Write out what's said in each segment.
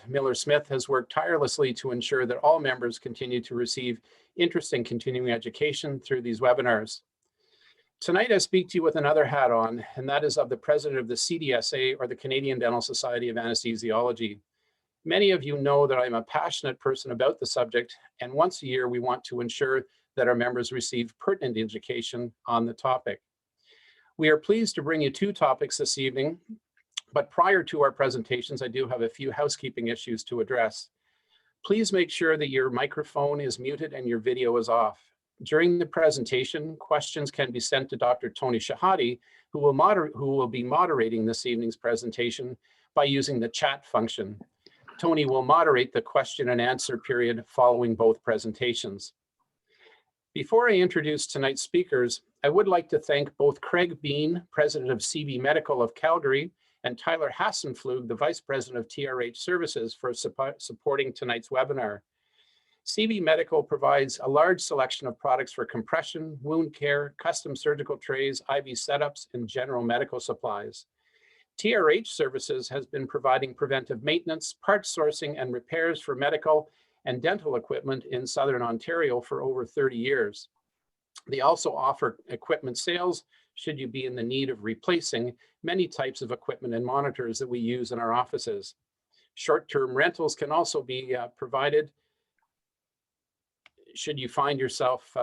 Miller-Smith has worked tirelessly to ensure that all members continue to receive interesting continuing education through these webinars. Tonight, I speak to you with another hat on, and that is of the president of the CDSA, or the Canadian Dental Society of Anesthesiology. Many of you know that I'm a passionate person about the subject, and once a year, we want to ensure that our members receive pertinent education on the topic. We are pleased to bring you two topics this evening, but prior to our presentations, I do have a few housekeeping issues to address. Please make sure that your microphone is muted and your video is off. During the presentation, questions can be sent to Dr. Tony Shahade, who will be moderating this evening's presentation by using the chat function. Tony will moderate the question and answer period following both presentations. Before I introduce tonight's speakers, I would like to thank both Craig Bean, President of CB Medical of Calgary, and Tyler Hassenflug, the Vice President of TRH Services, for supporting tonight's webinar. CB Medical provides a large selection of products for compression, wound care, custom surgical trays, IV setups, and general medical supplies. TRH Services has been providing preventive maintenance, parts sourcing, and repairs for medical and dental equipment in Southern Ontario for over 30 years. They also offer equipment sales should you be in the need of replacing many types of equipment and monitors that we use in our offices. Short-term rentals can also be provided should you find yourself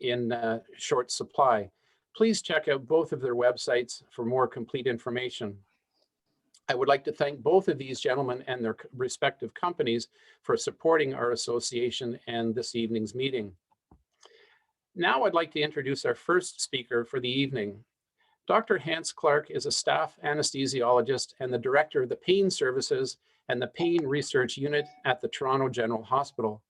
in short supply. Please check out both of their websites for more complete information. I would like to thank both of these gentlemen and their respective companies for supporting our association and this evening's meeting. Now I'd like to introduce our first speaker for the evening. Dr. Hans Clark is a staff anesthesiologist and the director of the Pain Services and the Pain Research Unit at the Toronto General Hospital.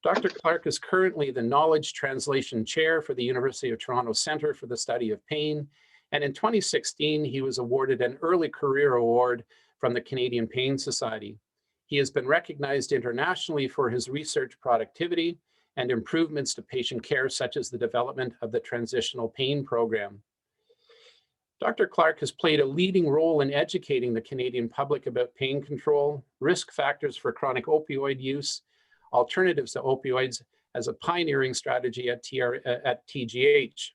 Dr. Clark is currently the Knowledge Translation Chair for the University of Toronto Centre for the Study of Pain, and in 2016, he was awarded an Early Career Award from the Canadian Pain Society. He has been recognized internationally for his research productivity and improvements to patient care, such as the development of the Transitional Pain Program. Dr. Clark has played a leading role in educating the Canadian public about pain control, risk factors for chronic opioid use, alternatives to opioids as a pioneering strategy at TGH,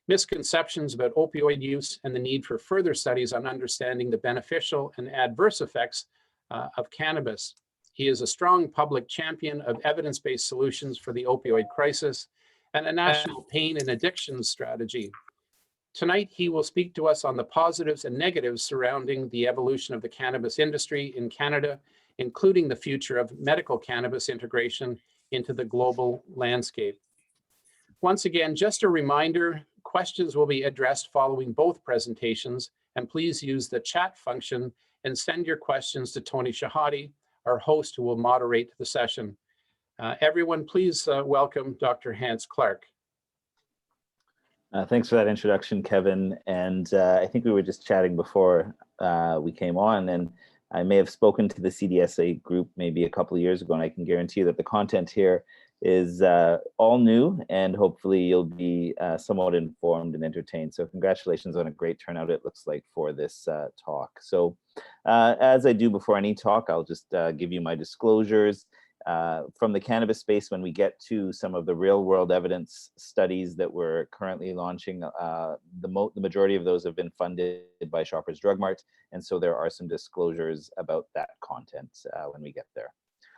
misconceptions about opioid use, and the need for further studies on understanding the beneficial and adverse effects of cannabis. He is a strong public champion of evidence-based solutions for the opioid crisis and a national pain and addiction strategy. Tonight, he will speak to us on the positives and negatives surrounding the evolution of the cannabis industry in Canada, including the future of medical cannabis integration into the global landscape. Once again, just a reminder, questions will be addressed following both presentations, and please use the chat function and send your questions to Tony Shahade, our host, who will moderate the session. Everyone, please welcome Dr. Hans Clark. Thanks for that introduction, Kevin. And I think we were just chatting before we came on, and I may have spoken to the CDSA group maybe a couple of years ago, and I can guarantee you that the content here is all new, and hopefully you'll be somewhat informed and entertained. So congratulations on a great turnout, it looks like, for this talk. So as I do before any talk, I'll just give you my disclosures. From the cannabis space, when we get to some of the real world evidence studies that we're currently launching, the majority of those have been funded by Shoppers Drug Mart. And so there are some disclosures about that content when we get there.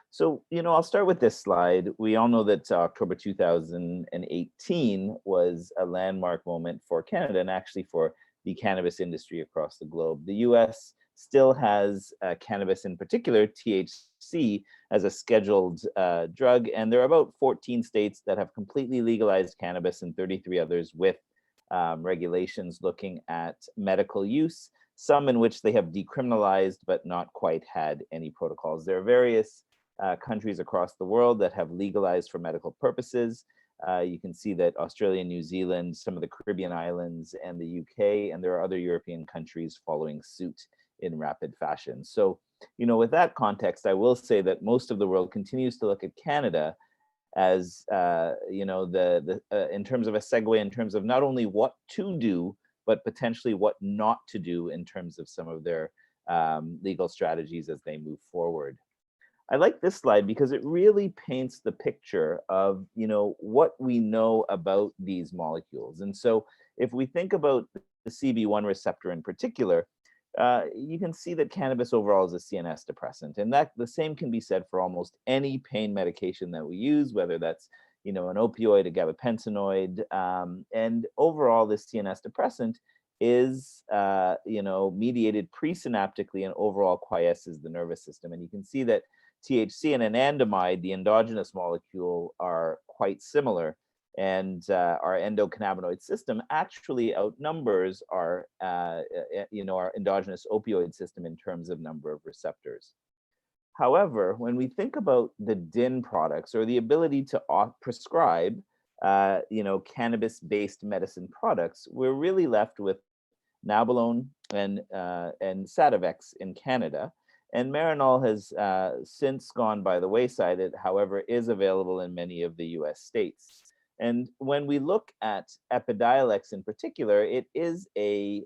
So, I'll start with this slide. We all know that October 2018 was a landmark moment for Canada and actually for the cannabis industry across the globe. The US still has cannabis, in particular THC, as a scheduled drug, and there are about 14 states that have completely legalized cannabis and 33 others with regulations looking at medical use, some in which they have decriminalized but not quite had any protocols. There are various countries across the world that have legalized for medical purposes. You can see that Australia, New Zealand, some of the Caribbean islands, and the UK, and there are other European countries following suit in rapid fashion. So, with that context, I will say that most of the world continues to look at Canada as, in terms of a segue, in terms of not only what to do, but potentially what not to do in terms of some of their legal strategies as they move forward. I like this slide because it really paints the picture of, what we know about these molecules. And so if we think about the CB1 receptor in particular, you can see that cannabis overall is a CNS depressant, and that the same can be said for almost any pain medication that we use, whether that's an opioid, a gabapentinoid, and overall this CNS depressant is mediated presynaptically and overall quiesces the nervous system. And you can see that THC and anandamide, the endogenous molecule, are quite similar. And our endocannabinoid system actually outnumbers our endogenous opioid system in terms of number of receptors. However, when we think about the DIN products, or the ability to prescribe, cannabis-based medicine products, we're really left with Nabilone and Sativex in Canada. And Marinol has since gone by the wayside. It, however, is available in many of the US states. And when we look at Epidiolex in particular, it is a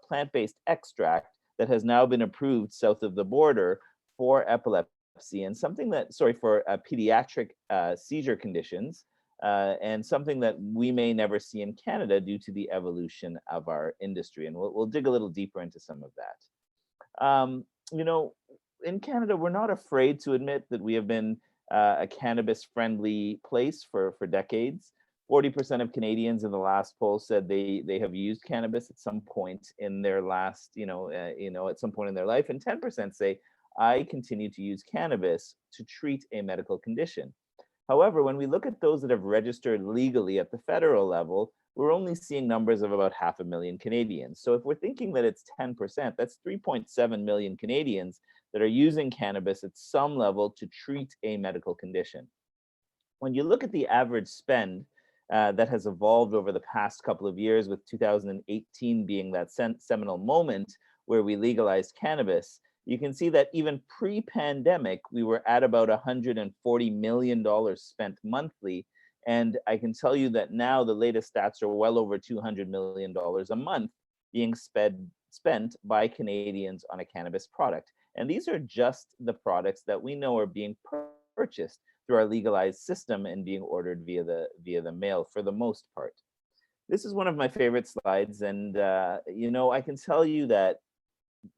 plant-based extract that has now been approved south of the border for epilepsy, and for pediatric seizure conditions, and something that we may never see in Canada due to the evolution of our industry. And we'll dig a little deeper into some of that. In Canada, we're not afraid to admit that we have been a cannabis-friendly place for decades. 40% of Canadians in the last poll said they have used cannabis at some point in their last, at some point in their life, and 10% say, I continue to use cannabis to treat a medical condition. However, when we look at those that have registered legally at the federal level, we're only seeing numbers of about 500,000 Canadians. So if we're thinking that it's 10%, that's 3.7 million Canadians that are using cannabis at some level to treat a medical condition. When you look at the average spend that has evolved over the past couple of years, with 2018 being that seminal moment where we legalized cannabis, you can see that even pre-pandemic, we were at about $140 million spent monthly. And I can tell you that now the latest stats are well over $200 million a month being spent by Canadians on a cannabis product. And these are just the products that we know are being purchased through our legalized system and being ordered via the mail for the most part. This is one of my favorite slides. And, I can tell you that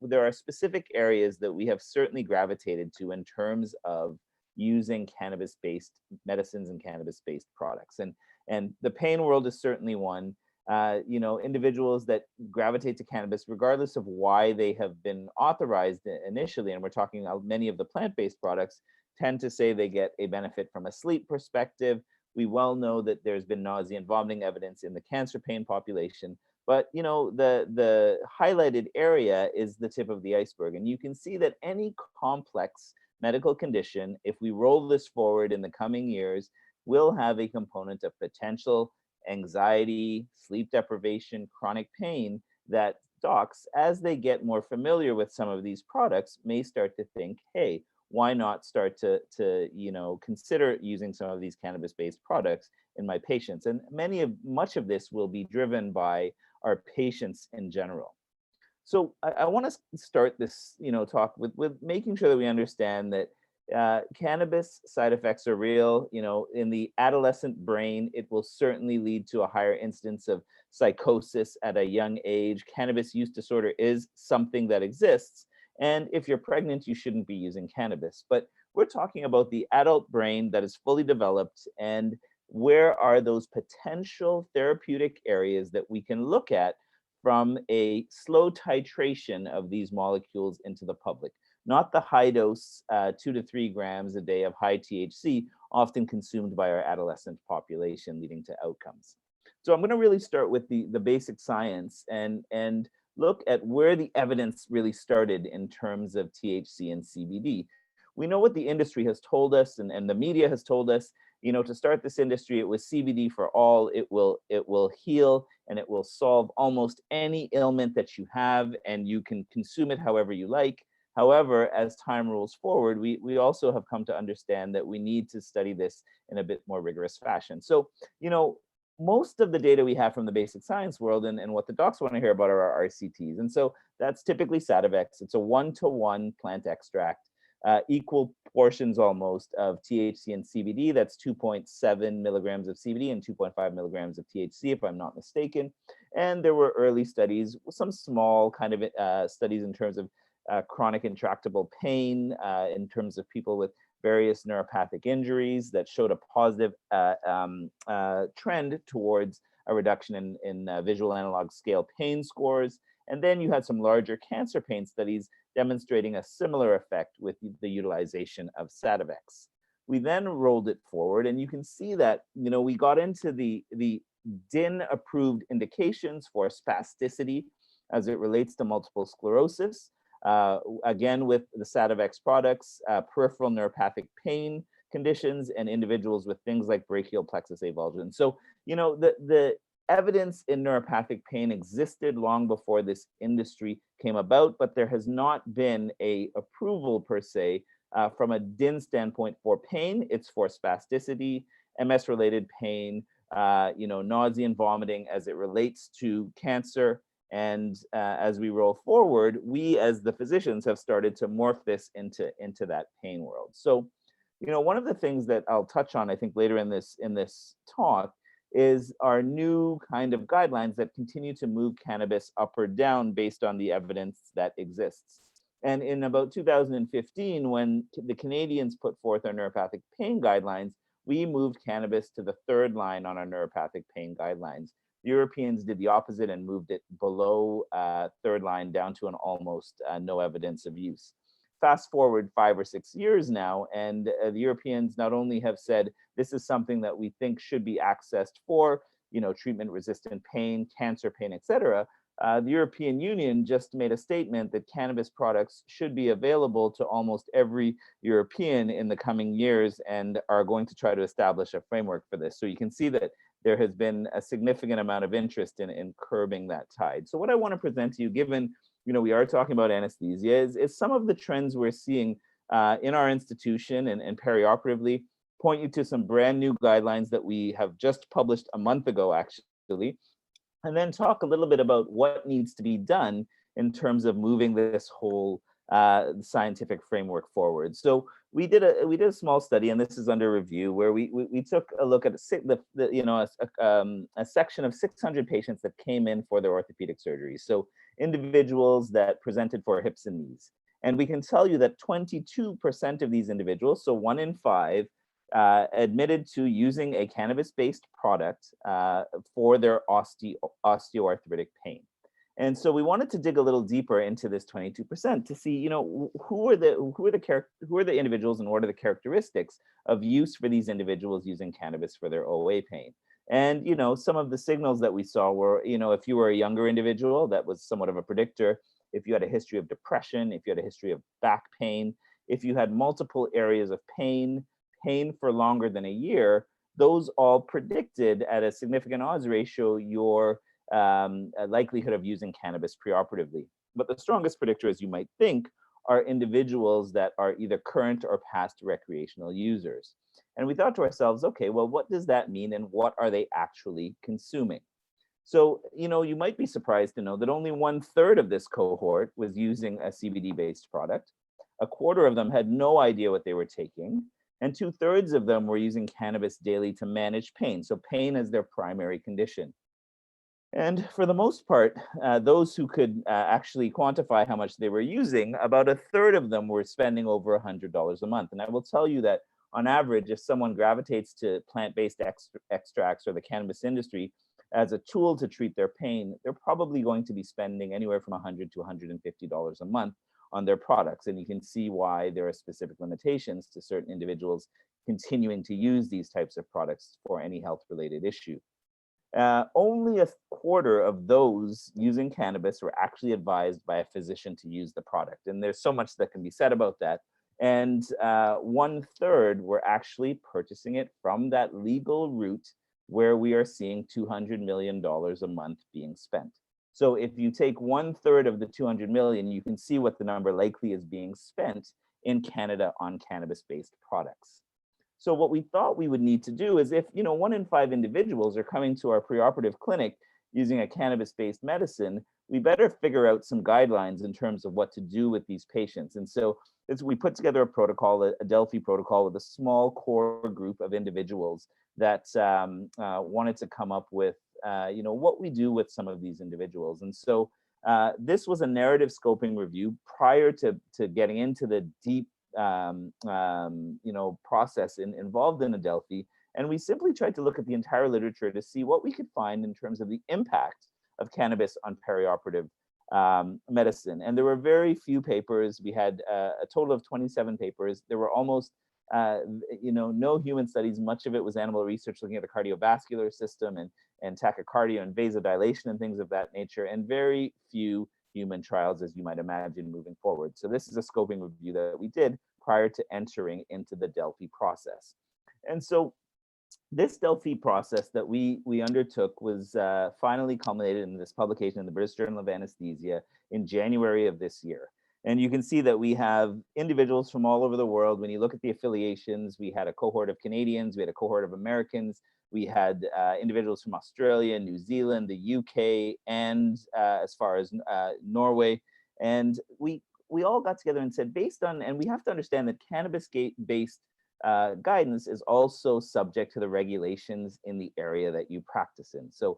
there are specific areas that we have certainly gravitated to in terms of using cannabis-based medicines and cannabis-based products. And the pain world is certainly one. Individuals that gravitate to cannabis, regardless of why they have been authorized initially, and we're talking about many of the plant-based products, tend to say they get a benefit from a sleep perspective. We well know that there's been nausea and vomiting evidence in the cancer pain population. But the highlighted area is the tip of the iceberg. And you can see that any complex medical condition, if we roll this forward in the coming years, will have a component of potential anxiety, sleep deprivation, chronic pain that docs, as they get more familiar with some of these products, may start to think, hey, why not start to consider using some of these cannabis-based products in my patients? And much of this will be driven by our patients in general. So I want to start this talk with making sure that we understand that cannabis side effects are real. In the adolescent brain, it will certainly lead to a higher incidence of psychosis at a young age. Cannabis use disorder is something that exists. And if you're pregnant, you shouldn't be using cannabis. But we're talking about the adult brain that is fully developed, and where are those potential therapeutic areas that we can look at from a slow titration of these molecules into the public, not the high dose 2 to 3 grams a day of high THC, often consumed by our adolescent population, leading to outcomes. So I'm going to really start with the basic science and look at where the evidence really started in terms of THC and CBD. We know what the industry has told us, and the media has told us. To start this industry, it was CBD for all. It will heal, and it will solve almost any ailment that you have, and you can consume it however you like. However, as time rolls forward, we also have come to understand that we need to study this in a bit more rigorous fashion. So, most of the data we have from the basic science world and what the docs want to hear about are our RCTs. And so that's typically Sativex. It's a 1-to-1 plant extract. equal portions almost of THC and CBD. That's 2.7 milligrams of CBD and 2.5 milligrams of THC, if I'm not mistaken. And there were early studies, some small kind of studies in terms of chronic intractable pain, in terms of people with various neuropathic injuries that showed a positive trend towards a reduction in visual analog scale pain scores. And then you had some larger cancer pain studies demonstrating a similar effect with the utilization of Sativex. We then rolled it forward, and you can see that, you know, we got into the DIN approved indications for spasticity as it relates to multiple sclerosis. Again, with the Sativex products, peripheral neuropathic pain conditions, and individuals with things like brachial plexus avulsion. So, you know, the evidence in neuropathic pain existed long before this industry came about, but there has not been a approval per se from a DIN standpoint for pain. It's for spasticity, MS-related pain, you know, nausea and vomiting as it relates to cancer. And as we roll forward, we as the physicians have started to morph this into that pain world. So, you know, one of the things that I'll touch on, I think, later in this talk is our new kind of guidelines that continue to move cannabis up or down based on the evidence that exists. And in about 2015, when the Canadians put forth our neuropathic pain guidelines, we moved cannabis to the third line on our neuropathic pain guidelines. The Europeans did the opposite and moved it below third line down to an almost no evidence of use. Fast forward 5 or 6 years now, and the Europeans not only have said this is something that we think should be accessed for, you know, treatment-resistant pain, cancer pain, etc. The European Union just made a statement that cannabis products should be available to almost every European in the coming years, and are going to try to establish a framework for this. So you can see that there has been a significant amount of interest in curbing that tide. So what I want to present to you, given, you know, we are talking about anesthesia, is some of the trends we're seeing in our institution and perioperatively. Point you to some brand new guidelines that we have just published a month ago, actually, and then talk a little bit about what needs to be done in terms of moving this whole scientific framework forward. So we did a small study, and this is under review, where we took a look at a section of 600 patients that came in for their orthopedic surgery. So individuals that presented for hips and knees. And we can tell you that 22% of these individuals, so 1 in 5, admitted to using a cannabis-based product for their osteoarthritic pain. And so we wanted to dig a little deeper into this 22% to see, you know, who are the individuals and what are the characteristics of use for these individuals using cannabis for their OA pain. And, you know, some of the signals that we saw were, you know, if you were a younger individual, that was somewhat of a predictor. If you had a history of depression, if you had a history of back pain, if you had multiple areas of pain for longer than a year, those all predicted at a significant odds ratio your likelihood of using cannabis preoperatively. But the strongest predictor, as you might think, are individuals that are either current or past recreational users. And we thought to ourselves, okay, well, what does that mean and what are they actually consuming? So, you know, you might be surprised to know that only 1/3 of this cohort was using a CBD-based product. A quarter of them had no idea what they were taking, and 2/3 of them were using cannabis daily to manage pain. So pain is their primary condition. And for the most part, those who could actually quantify how much they were using, about 1/3 of them were spending over $100 a month. And I will tell you that on average, if someone gravitates to plant-based extracts or the cannabis industry as a tool to treat their pain, they're probably going to be spending anywhere from $100 to $150 a month on their products. And you can see why there are specific limitations to certain individuals continuing to use these types of products for any health-related issue. Only 1/4 of those using cannabis were actually advised by a physician to use the product. And there's so much that can be said about that. And 1/3 were actually purchasing it from that legal route where we are seeing $200 million a month being spent. So if you take 1/3 of the 200 million, you can see what the number likely is being spent in Canada on cannabis-based products. So what we thought we would need to do is, if, you know, 1 in 5 individuals are coming to our preoperative clinic using a cannabis-based medicine, we better figure out some guidelines in terms of what to do with these patients. And so is we put together a protocol, a Delphi protocol, with a small core group of individuals that wanted to come up with, what we do with some of these individuals. And so this was a narrative scoping review prior to getting into the deep, process involved in Adelphi. And we simply tried to look at the entire literature to see what we could find in terms of the impact of cannabis on perioperative medicine. And there were very few papers. We had a total of 27 papers. There were almost no human studies. Much of it was animal research looking at the cardiovascular system and tachycardia and vasodilation and things of that nature, and very few human trials, as you might imagine, moving forward. So this is a scoping review that we did prior to entering into the Delphi process. And so this Delphi process that we undertook was finally culminated in this publication in the British Journal of Anesthesia in January of this year. And you can see that we have individuals from all over the world. When you look at the affiliations, we had a cohort of Canadians, we had a cohort of Americans, we had individuals from Australia, New Zealand, the UK, and as far as Norway. And we all got together and said, and we have to understand that cannabis-based guidance is also subject to the regulations in the area that you practice in. So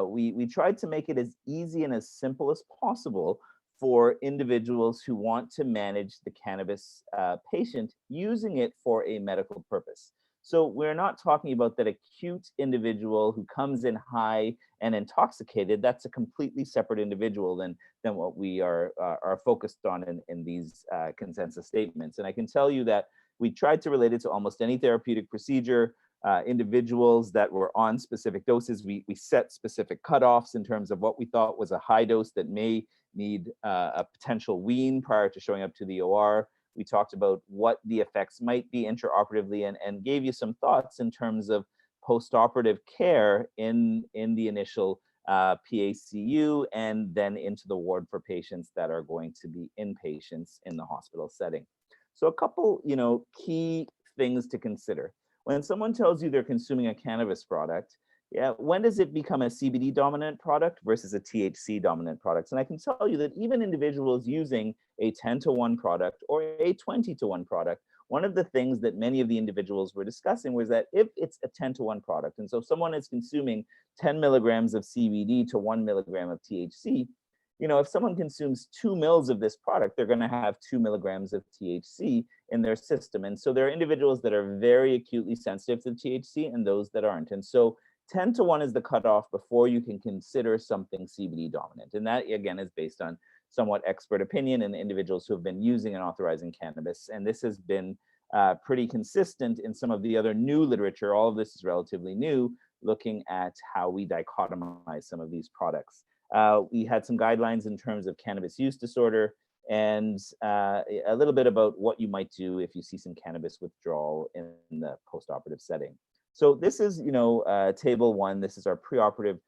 we tried to make it as easy and as simple as possible for individuals who want to manage the cannabis patient using it for a medical purpose. So we're not talking about that acute individual who comes in high and intoxicated. That's a completely separate individual than what we are focused on in these consensus statements. And I can tell you that we tried to relate it to almost any therapeutic procedure. Individuals that were on specific doses, we set specific cutoffs in terms of what we thought was a high dose that may need a potential wean prior to showing up to the OR. We talked about what the effects might be intraoperatively and gave you some thoughts in terms of postoperative care in the initial PACU and then into the ward for patients that are going to be inpatients in the hospital setting. So a couple, key things to consider. When someone tells you they're consuming a cannabis product, when does it become a CBD dominant product versus a THC dominant product? And I can tell you that even individuals using a 10-to-1 product or a 20-to-1 product, one of the things that many of the individuals were discussing was that if it's a 10-to-1 product, and so someone is consuming 10 milligrams of CBD to 1 milligram of THC, if someone consumes 2 mils of this product, they're going to have 2 milligrams of THC in their system. And so there are individuals that are very acutely sensitive to THC and those that aren't. And so 10-to-1 is the cutoff before you can consider something CBD dominant. And that, again, is based on somewhat expert opinion and individuals who have been using and authorizing cannabis. And this has been pretty consistent in some of the other new literature. All of this is relatively new, looking at how we dichotomize some of these products. We had some guidelines in terms of cannabis use disorder and a little bit about what you might do if you see some cannabis withdrawal in the postoperative setting. So this is, table 1. This is our preoperative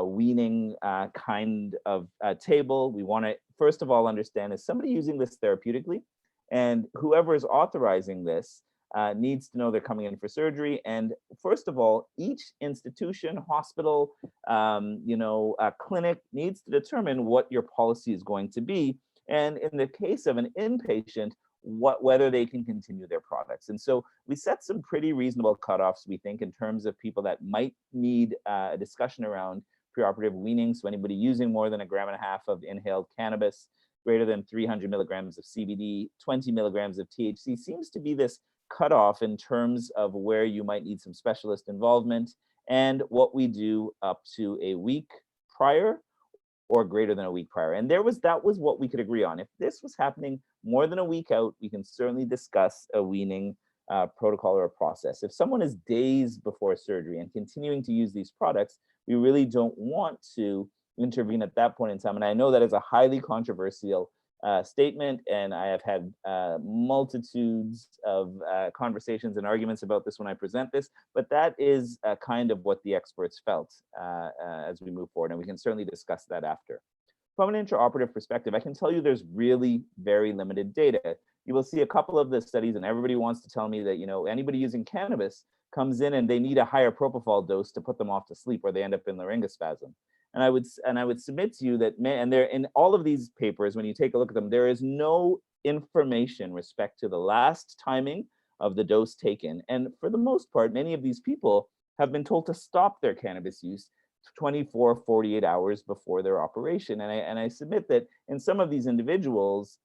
weaning kind of table. We want to, first of all, understand, is somebody using this therapeutically? And whoever is authorizing this needs to know they're coming in for surgery. And first of all, each institution, hospital, clinic needs to determine what your policy is going to be. And in the case of an inpatient, whether they can continue their products. And so we set some pretty reasonable cutoffs, we think, in terms of people that might need a discussion around preoperative weaning. So anybody using more than 1.5 grams of inhaled cannabis, greater than 300 milligrams of CBD, 20 milligrams of THC seems to be this cutoff in terms of where you might need some specialist involvement, and what we do up to a week prior or greater than a week prior. And that was what we could agree on. If this was happening more than a week out, we can certainly discuss a weaning protocol or a process. If someone is days before surgery and continuing to use these products, we really don't want to intervene at that point in time. And I know that is a highly controversial statement, and I have had multitudes of conversations and arguments about this when I present this, but that is kind of what the experts felt as we move forward, and we can certainly discuss that after. From an intraoperative perspective, I can tell you there's really very limited data. You will see a couple of the studies, and everybody wants to tell me that anybody using cannabis comes in and they need a higher propofol dose to put them off to sleep, or they end up in laryngospasm. And I would submit to you that, and there in all of these papers, when you take a look at them, there is no information respect to the last timing of the dose taken. And for the most part, many of these people have been told to stop their cannabis use 24, 48 hours before their operation. And I submit that in some of these individuals,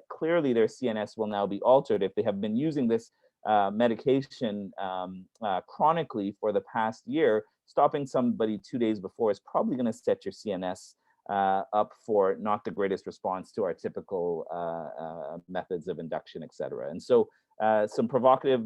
clearly their CNS will now be altered if they have been using this medication chronically for the past year. Stopping somebody 2 days before is probably going to set your CNS up for not the greatest response to our typical methods of induction, et cetera. And so some provocative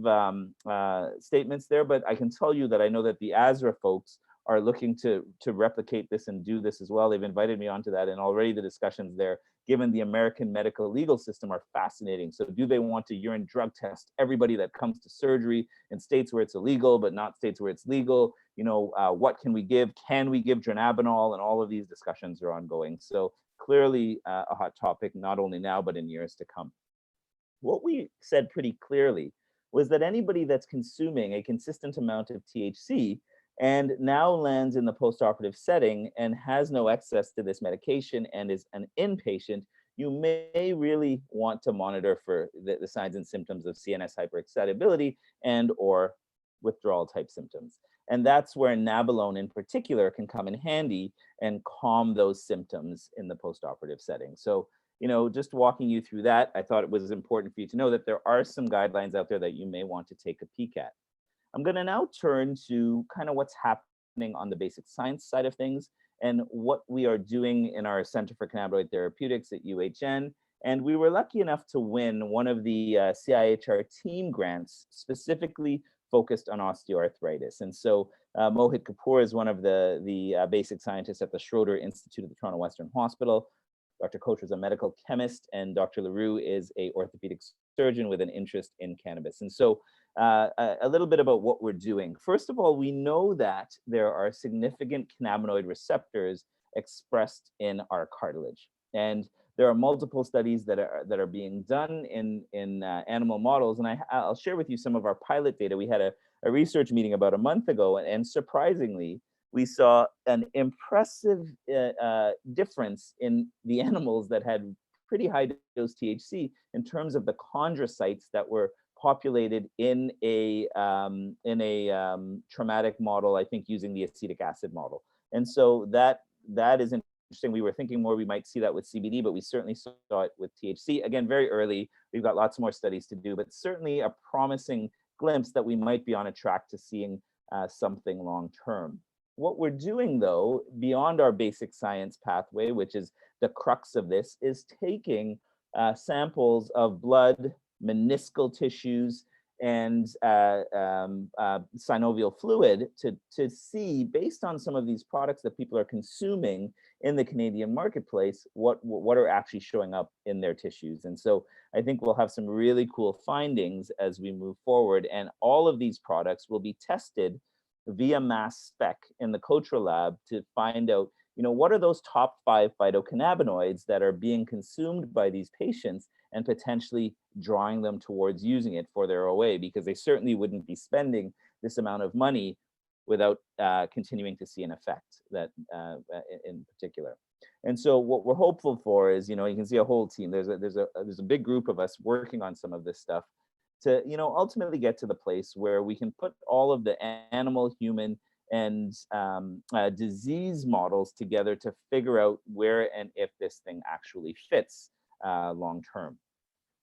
statements there, but I can tell you that I know that the ASRA folks are looking to replicate this and do this as well. They've invited me onto that, and already the discussions there, given the American medical legal system, are fascinating. So do they want to urine drug test everybody that comes to surgery in states where it's illegal, but not states where it's legal? You know, what can we give? Can we give dronabinol? And all of these discussions are ongoing. So clearly a hot topic, not only now, but in years to come. What we said pretty clearly was that anybody that's consuming a consistent amount of THC and now lands in the postoperative setting and has no access to this medication and is an inpatient, you may really want to monitor for the signs and symptoms of CNS hyperexcitability and or withdrawal type symptoms. And that's where nabilone in particular can come in handy and calm those symptoms in the postoperative setting. So, you know, just walking you through that, I thought it was important for you to know that there are some guidelines out there that you may want to take a peek at. I'm going to now turn to kind of what's happening on the basic science side of things and what we are doing in our Center for Cannabinoid Therapeutics at UHN. And we were lucky enough to win one of the CIHR team grants specifically focused on osteoarthritis. And so Mohit Kapoor is one of the basic scientists at the Schroeder Institute of the Toronto Western Hospital. Dr. Kocher is a medical chemist, and Dr. LaRue is an orthopedic surgeon with an interest in cannabis. And so a little bit about what we're doing. First of all, we know that there are significant cannabinoid receptors expressed in our cartilage. And there are multiple studies that are being done in animal models. And I'll share with you some of our pilot data. We had a research meeting about a month ago, and surprisingly, we saw an impressive difference in the animals that had pretty high dose THC in terms of the chondrocytes that were populated in a traumatic model, I think using the acetic acid model. And so that is interesting. We were thinking more we might see that with CBD, but we certainly saw it with THC. Again, very early. We've got lots more studies to do, but certainly a promising glimpse that we might be on a track to seeing something long term. What we're doing, though, beyond our basic science pathway, which is the crux of this, is taking samples of blood, meniscal tissues, and synovial fluid to see, based on some of these products that people are consuming in the Canadian marketplace, what are actually showing up in their tissues. And so I think we'll have some really cool findings as we move forward. And all of these products will be tested via mass spec in the Kocher lab to find out, you know, what are those top 5 phytocannabinoids that are being consumed by these patients and potentially drawing them towards using it for their OA, because they certainly wouldn't be spending this amount of money without continuing to see an effect that in particular. And so what we're hopeful for is, you know, you can see a whole team. There's a big group of us working on some of this stuff to, you know, ultimately get to the place where we can put all of the animal, human, and disease models together to figure out where and if this thing actually fits long term.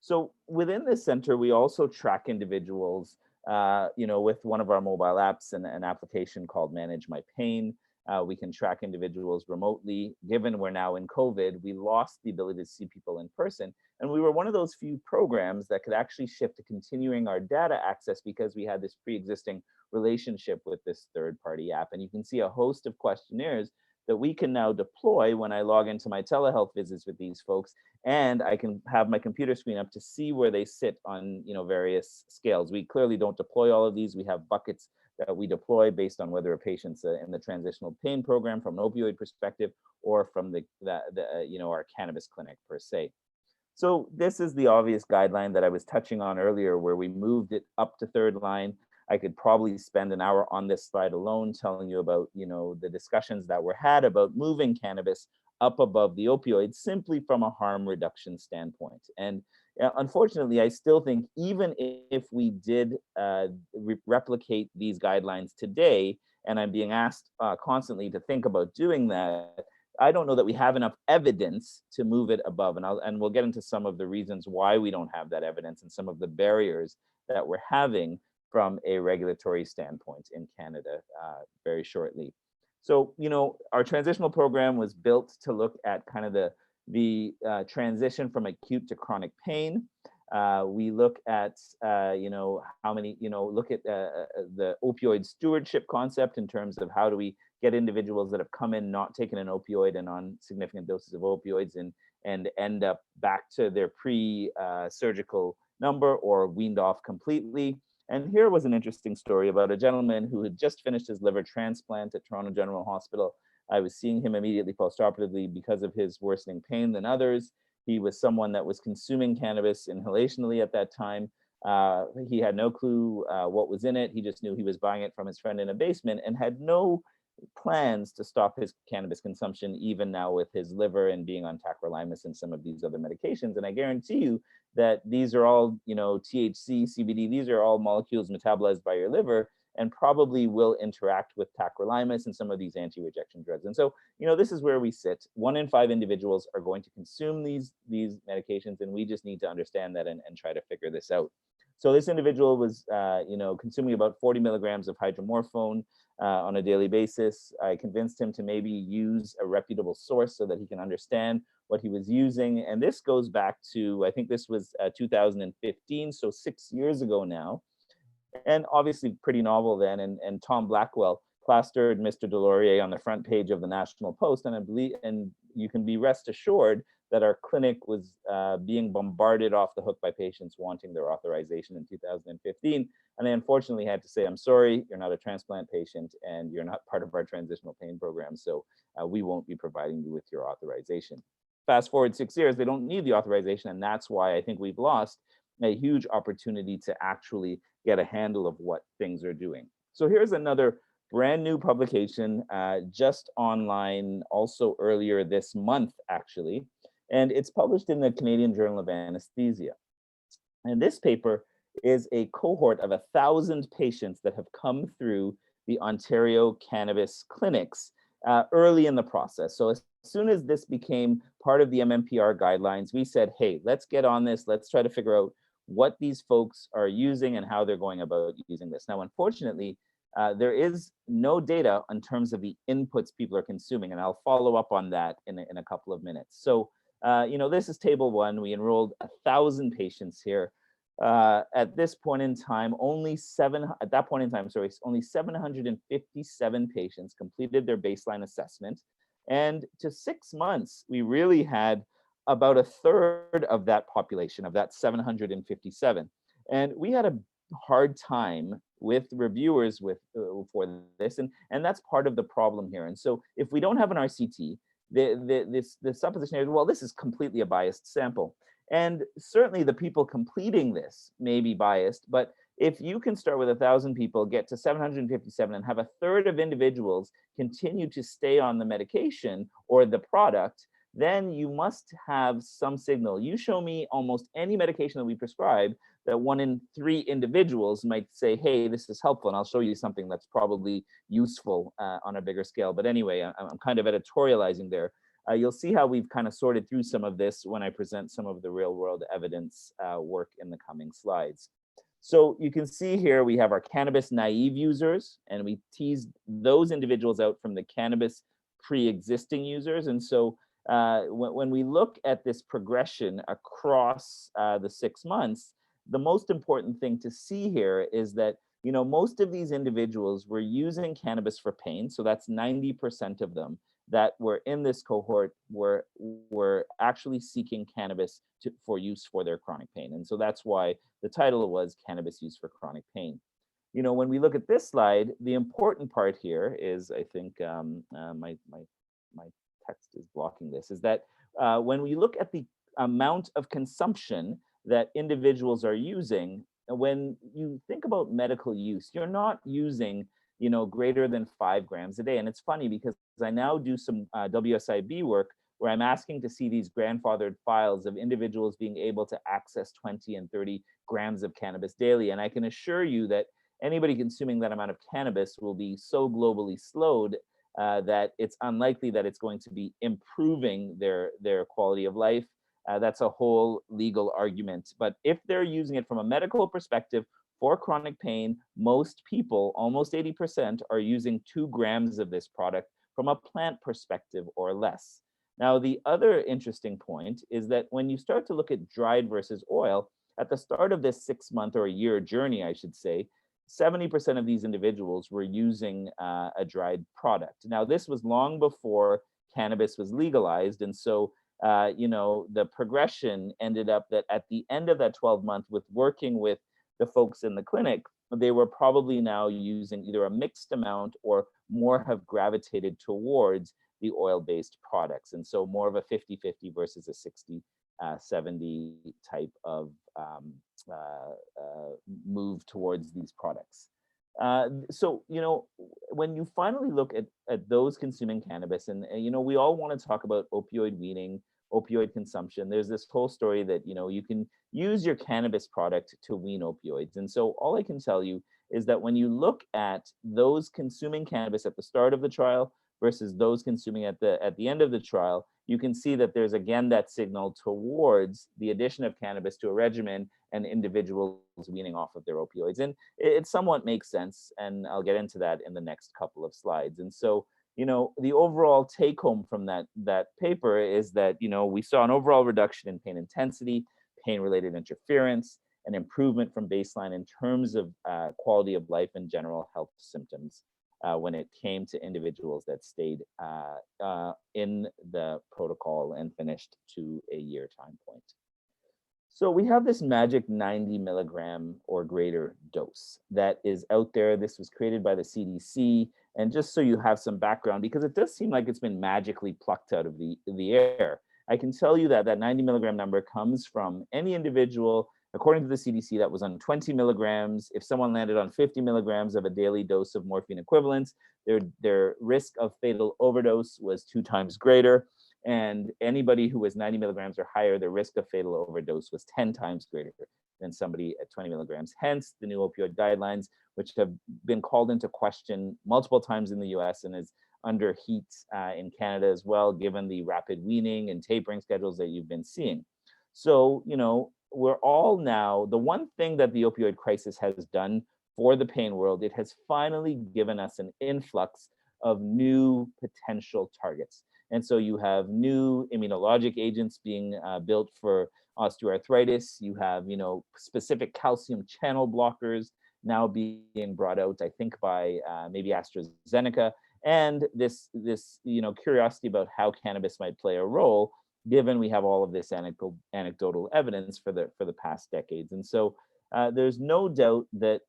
So within this center, we also track individuals, you know, with one of our mobile apps and an application called Manage My Pain. We can track individuals remotely. Given we're now in COVID, we lost the ability to see people in person. And we were one of those few programs that could actually shift to continuing our data access because we had this pre-existing relationship with this third-party app. And you can see a host of questionnaires that we can now deploy when I log into my telehealth visits with these folks, and I can have my computer screen up to see where they sit on, you know, various scales. We clearly don't deploy all of these. We have buckets that we deploy based on whether a patient's in the transitional pain program from an opioid perspective or from the you know, our cannabis clinic per se. So this is the obvious guideline that I was touching on earlier, where we moved it up to third line. I could probably spend an hour on this slide alone telling you about, you know, the discussions that were had about moving cannabis up above the opioids simply from a harm reduction standpoint. And Unfortunately, I still think even if we did replicate these guidelines today, and I'm being asked constantly to think about doing that, I don't know that we have enough evidence to move it above. And we'll get into some of the reasons why we don't have that evidence and some of the barriers that we're having from a regulatory standpoint in Canada very shortly. So, our transitional program was built to look at kind of the transition from acute to chronic pain. We look at, how many, look at the opioid stewardship concept in terms of how do we get individuals that have come in not taking an opioid and on significant doses of opioids and end up back to their pre-surgical number or weaned off completely. And here was an interesting story about a gentleman who had just finished his liver transplant at Toronto General Hospital. I was seeing him immediately postoperatively because of his worsening pain than others. He was someone that was consuming cannabis inhalationally at that time. He had no clue what was in it. He just knew he was buying it from his friend in a basement and had no plans to stop his cannabis consumption, even now with his liver and being on tacrolimus and some of these other medications. And I guarantee you that these are all, THC, CBD, these are all molecules metabolized by your liver and probably will interact with tacrolimus and some of these anti-rejection drugs. And so, this is where we sit. 1 in 5 individuals are going to consume these medications, and we just need to understand that and try to figure this out. So this individual was, consuming about 40 milligrams of hydromorphone on a daily basis. I convinced him to maybe use a reputable source so that he can understand what he was using. And this goes back to, I think this was 2015, so 6 years ago now. And obviously pretty novel then. And Tom Blackwell plastered Mr. Delorier on the front page of the National Post. And I believe, and you can be rest assured that our clinic was being bombarded off the hook by patients wanting their authorization in 2015. And I unfortunately had to say, I'm sorry, you're not a transplant patient and you're not part of our transitional pain program. So we won't be providing you with your authorization. Fast forward 6 years, they don't need the authorization. And that's why I think we've lost a huge opportunity to actually get a handle of what things are doing. So here's another brand new publication just online also earlier this month, actually. And it's published in the Canadian Journal of Anesthesia. And this paper is a cohort of 1,000 patients that have come through the Ontario cannabis clinics early in the process. So as soon as this became part of the MMPR guidelines, we said, hey, let's get on this. Let's try to figure out what these folks are using and how they're going about using this. Now, unfortunately, there is no data in terms of the inputs people are consuming, and I'll follow up on that in a couple of minutes. So, this is table 1. We enrolled 1,000 patients here. At this point in time, only 757 patients completed their baseline assessment. And to 6 months, we really had about a third of that population, of that 757. And we had a hard time with reviewers for this, and that's part of the problem here. And so if we don't have an RCT, the supposition is, well, this is completely a biased sample. And certainly the people completing this may be biased, but if you can start with 1,000 people, get to 757, and have a third of individuals continue to stay on the medication or the product, then you must have some signal. You show me almost any medication that we prescribe that 1 in 3 individuals might say, hey, this is helpful, and I'll show you something that's probably useful on a bigger scale. But anyway, I'm kind of editorializing there. You'll see how we've kind of sorted through some of this when I present some of the real world evidence work in the coming slides. So you can see here we have our cannabis naive users, and we teased those individuals out from the cannabis pre-existing users. And so when we look at this progression across the 6 months, the most important thing to see here is that, most of these individuals were using cannabis for pain. So that's 90% of them that were in this cohort were actually seeking cannabis for use for their chronic pain. And so that's why the title was Cannabis Use for Chronic Pain. When we look at this slide, the important part here is, I think my text is blocking this, is that when we look at the amount of consumption that individuals are using, when you think about medical use, you're not using greater than 5 grams a day. And it's funny because I now do some WSIB work where I'm asking to see these grandfathered files of individuals being able to access 20 and 30 grams of cannabis daily. And I can assure you that anybody consuming that amount of cannabis will be so globally slowed that it's unlikely that it's going to be improving their quality of life. That's a whole legal argument. But if they're using it from a medical perspective for chronic pain, most people, almost 80%, are using 2 grams of this product from a plant perspective or less. Now, the other interesting point is that when you start to look at dried versus oil, at the start of this 6-month or a year journey, I should say, 70% of these individuals were using a dried product. Now, this was long before cannabis was legalized. And so, the progression ended up that at the end of that 12-month, with working with the folks in the clinic, they were probably now using either a mixed amount or more have gravitated towards the oil-based products. And so more of a 50-50 versus a 60-70 type of move towards these products. So, when you finally look at those consuming cannabis, and, we all want to talk about opioid weaning, opioid consumption. There's this whole story that, you can use your cannabis product to wean opioids. And so all I can tell you is that when you look at those consuming cannabis at the start of the trial versus those consuming at the end of the trial, you can see that there's again that signal towards the addition of cannabis to a regimen and individuals weaning off of their opioids. And it somewhat makes sense, and I'll get into that in the next couple of slides. And so, the overall take home from that paper is that, we saw an overall reduction in pain intensity, pain-related interference, an improvement from baseline in terms of quality of life and general health symptoms when it came to individuals that stayed in the protocol and finished to a year time point. So we have this magic 90 milligram or greater dose that is out there. This was created by the CDC. And just so you have some background, because it does seem like it's been magically plucked out of the air, I can tell you that that 90 milligram number comes from any individual, according to the CDC, that was on 20 milligrams. If someone landed on 50 milligrams of a daily dose of morphine equivalents, their risk of fatal overdose was 2 times greater. And anybody who was 90 milligrams or higher, the risk of fatal overdose was 10 times greater than somebody at 20 milligrams. Hence, the new opioid guidelines, which have been called into question multiple times in the US and is under heat in Canada as well, given the rapid weaning and tapering schedules that you've been seeing. So, we're all now, the one thing that the opioid crisis has done for the pain world, it has finally given us an influx of new potential targets. And so you have new immunologic agents being built for osteoarthritis. You have, specific calcium channel blockers now being brought out, I think, by maybe AstraZeneca. And this curiosity about how cannabis might play a role, given we have all of this anecdotal evidence for the past decades. And so there's no doubt that,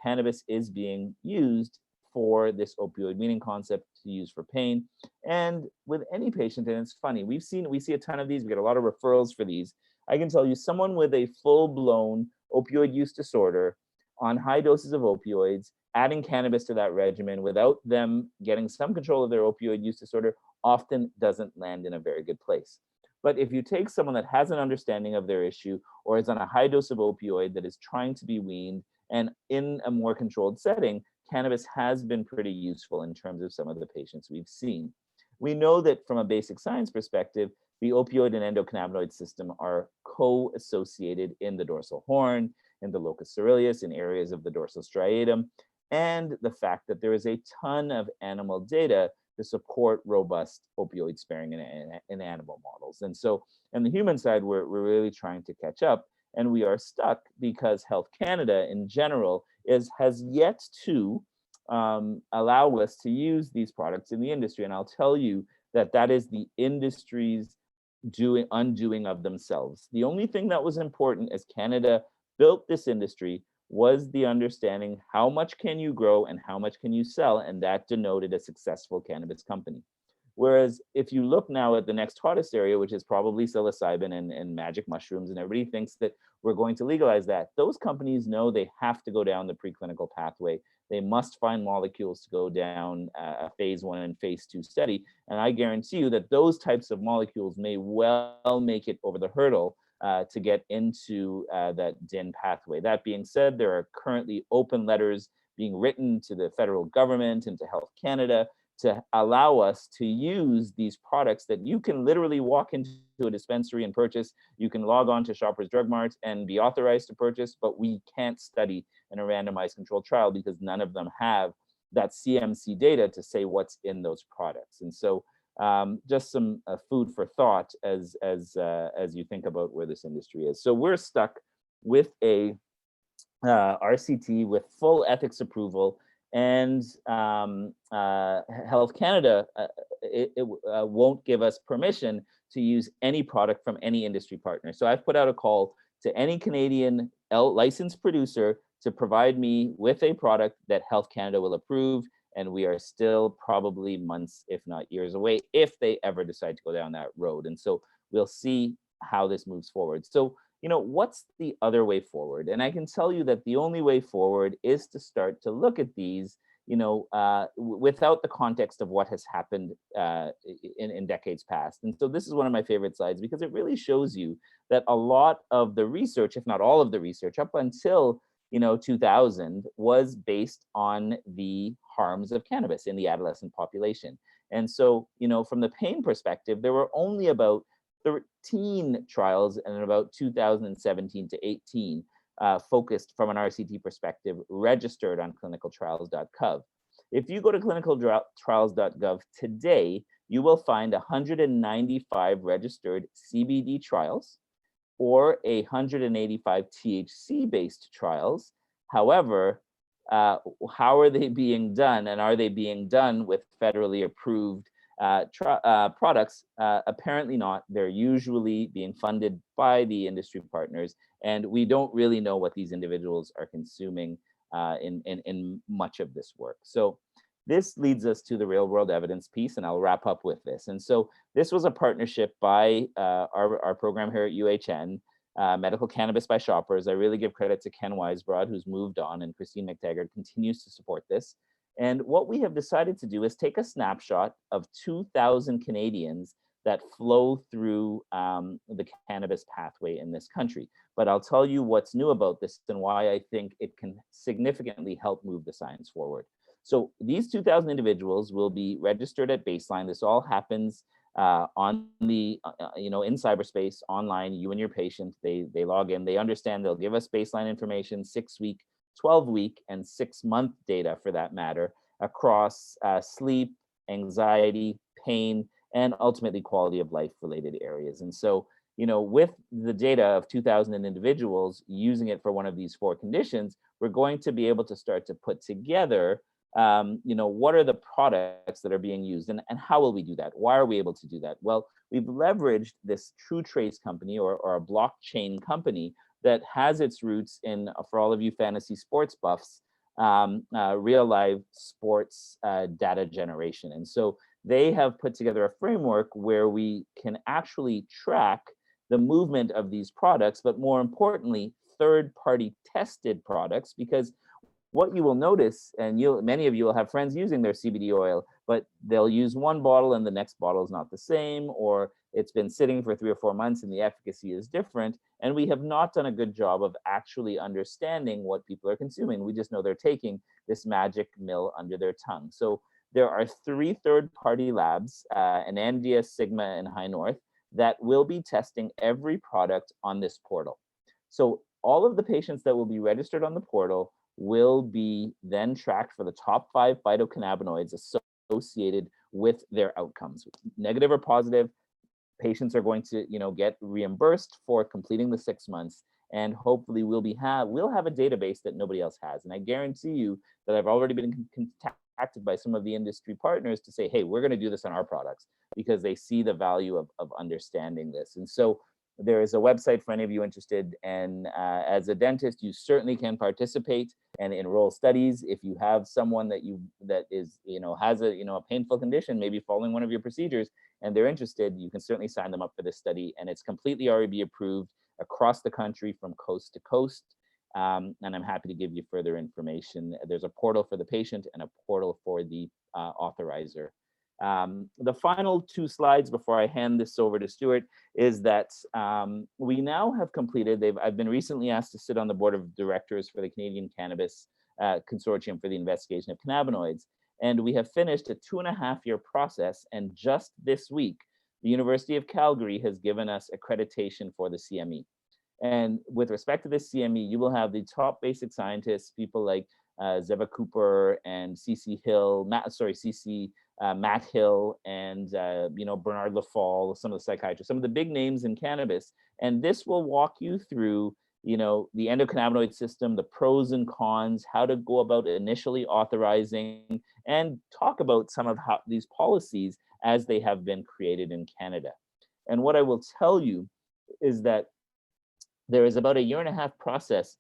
cannabis is being used for this opioid weaning concept to use for pain. And with any patient, and it's funny, we see a ton of these, we get a lot of referrals for these. I can tell you someone with a full-blown opioid use disorder on high doses of opioids, adding cannabis to that regimen without them getting some control of their opioid use disorder often doesn't land in a very good place. But if you take someone that has an understanding of their issue or is on a high dose of opioid that is trying to be weaned and in a more controlled setting, cannabis has been pretty useful in terms of some of the patients we've seen. We know that from a basic science perspective, the opioid and endocannabinoid system are co-associated in the dorsal horn, in the locus coeruleus, in areas of the dorsal striatum, and the fact that there is a ton of animal data to support robust opioid sparing in animal models. And so on the human side, we're really trying to catch up, and we are stuck because Health Canada in general has yet to allow us to use these products in the industry. And I'll tell you that is the industry's undoing of themselves. The only thing that was important as Canada built this industry was the understanding how much can you grow and how much can you sell, and that denoted a successful cannabis company. Whereas if you look now at the next hottest area, which is probably psilocybin and magic mushrooms, and everybody thinks that we're going to legalize that, those companies know they have to go down the preclinical pathway. They must find molecules to go down a phase 1 and phase 2 study. And I guarantee you that those types of molecules may well make it over the hurdle to get into that DIN pathway. That being said, there are currently open letters being written to the federal government and to Health Canada to allow us to use these products that you can literally walk into a dispensary and purchase. You can log on to Shoppers Drug Mart and be authorized to purchase, but we can't study in a randomized controlled trial because none of them have that CMC data to say what's in those products. And so just some food for thought as you think about where this industry is. So we're stuck with a RCT with full ethics approval, and Health Canada won't give us permission to use any product from any industry partner. So I've put out a call to any Canadian licensed producer to provide me with a product that Health Canada will approve, and we are still probably months, if not years away, if they ever decide to go down that road. And so we'll see how this moves forward. So, you know, what's the other way forward? And I can tell you that the only way forward is to start to look at these, you know, without the context of what has happened in decades past. And so this is one of my favorite slides because it really shows you that a lot of the research, if not all of the research, up until 2000 was based on the harms of cannabis in the adolescent population. And so, from the pain perspective, there were only about 13 trials in about 2017 to 18 focused from an RCT perspective, registered on clinicaltrials.gov. If you go to clinicaltrials.gov today, you will find 195 registered CBD trials or 185 THC-based trials. However, how are they being done, and are they being done with federally approved products? Apparently not. They're usually being funded by the industry partners, and we don't really know what these individuals are consuming in much of this work. So this leads us to the real world evidence piece, and I'll wrap up with this. And so this was a partnership by our program here at UHN, Medical Cannabis by Shoppers. I really give credit to Ken Weisbrod, who's moved on, and Christine McTaggart continues to support this. And what we have decided to do is take a snapshot of 2,000 Canadians that flow through the cannabis pathway in this country. But I'll tell you what's new about this and why I think it can significantly help move the science forward. So these 2,000 individuals will be registered at baseline. This all happens on the, in cyberspace, online. You and your patient, they log in, they understand, they'll give us baseline information, 6-week, 12-week, and 6-month data for that matter, across sleep, anxiety, pain, and ultimately quality of life related areas. And so, with the data of 2,000 individuals using it for one of these 4 conditions, we're going to be able to start to put together what are the products that are being used, and how will we do that? Why are we able to do that? Well, we've leveraged this True Trace company or a blockchain company that has its roots in, for all of you fantasy sports buffs, real live sports data generation. And so they have put together a framework where we can actually track the movement of these products, but more importantly, third-party tested products, because what you will notice, and many of you will have friends using their CBD oil, but they'll use one bottle and the next bottle is not the same, or it's been sitting for 3 or 4 months and the efficacy is different. And we have not done a good job of actually understanding what people are consuming. We just know they're taking this magic mill under their tongue. So there are 3 third-party labs, Anandia, Sigma, and High North, that will be testing every product on this portal. So all of the patients that will be registered on the portal will be then tracked for the top 5 phytocannabinoids associated with their outcomes. Negative or positive, patients are going to get reimbursed for completing the 6 months, and hopefully we'll have a database that nobody else has. And I guarantee you that I've already been contacted by some of the industry partners to say, hey, we're going to do this on our products, because they see the value of understanding this. And so There is a website for any of you interested, and as a dentist, you certainly can participate and enroll studies. If you have someone that is has a painful condition, maybe following one of your procedures, and they're interested, you can certainly sign them up for this study, and it's completely REB approved across the country from coast to coast. And I'm happy to give you further information. There's a portal for the patient and a portal for the authorizer. The final two slides before I hand this over to Stuart is that we now have completed, I've been recently asked to sit on the board of directors for the Canadian Cannabis Consortium for the Investigation of Cannabinoids. And we have finished a 2.5-year process. And just this week, the University of Calgary has given us accreditation for the CME. And with respect to this CME, you will have the top basic scientists, people like Zeva Cooper and Matt Hill and Bernard Lafall, some of the psychiatrists, some of the big names in cannabis. And this will walk you through the endocannabinoid system, the pros and cons, how to go about initially authorizing, and talk about some of how these policies as they have been created in Canada. And what I will tell you is that there is about a 1.5-year process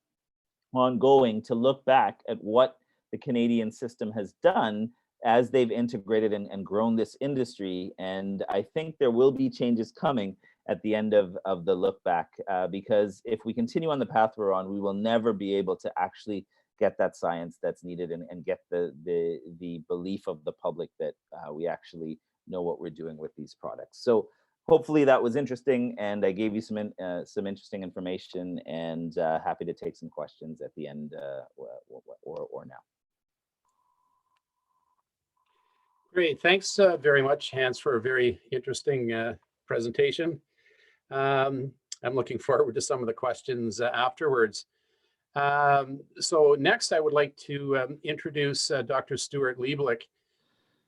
ongoing to look back at what the Canadian system has done as they've integrated and grown this industry. And I think there will be changes coming at the end of the look back, because if we continue on the path we're on, we will never be able to actually get that science that's needed and get the belief of the public that we actually know what we're doing with these products. So hopefully that was interesting, and I gave you some interesting information, and happy to take some questions at the end or now. Great, thanks very much, Hans, for a very interesting presentation. I'm looking forward to some of the questions afterwards. So next, I would like to introduce Dr. Stuart Lieblich.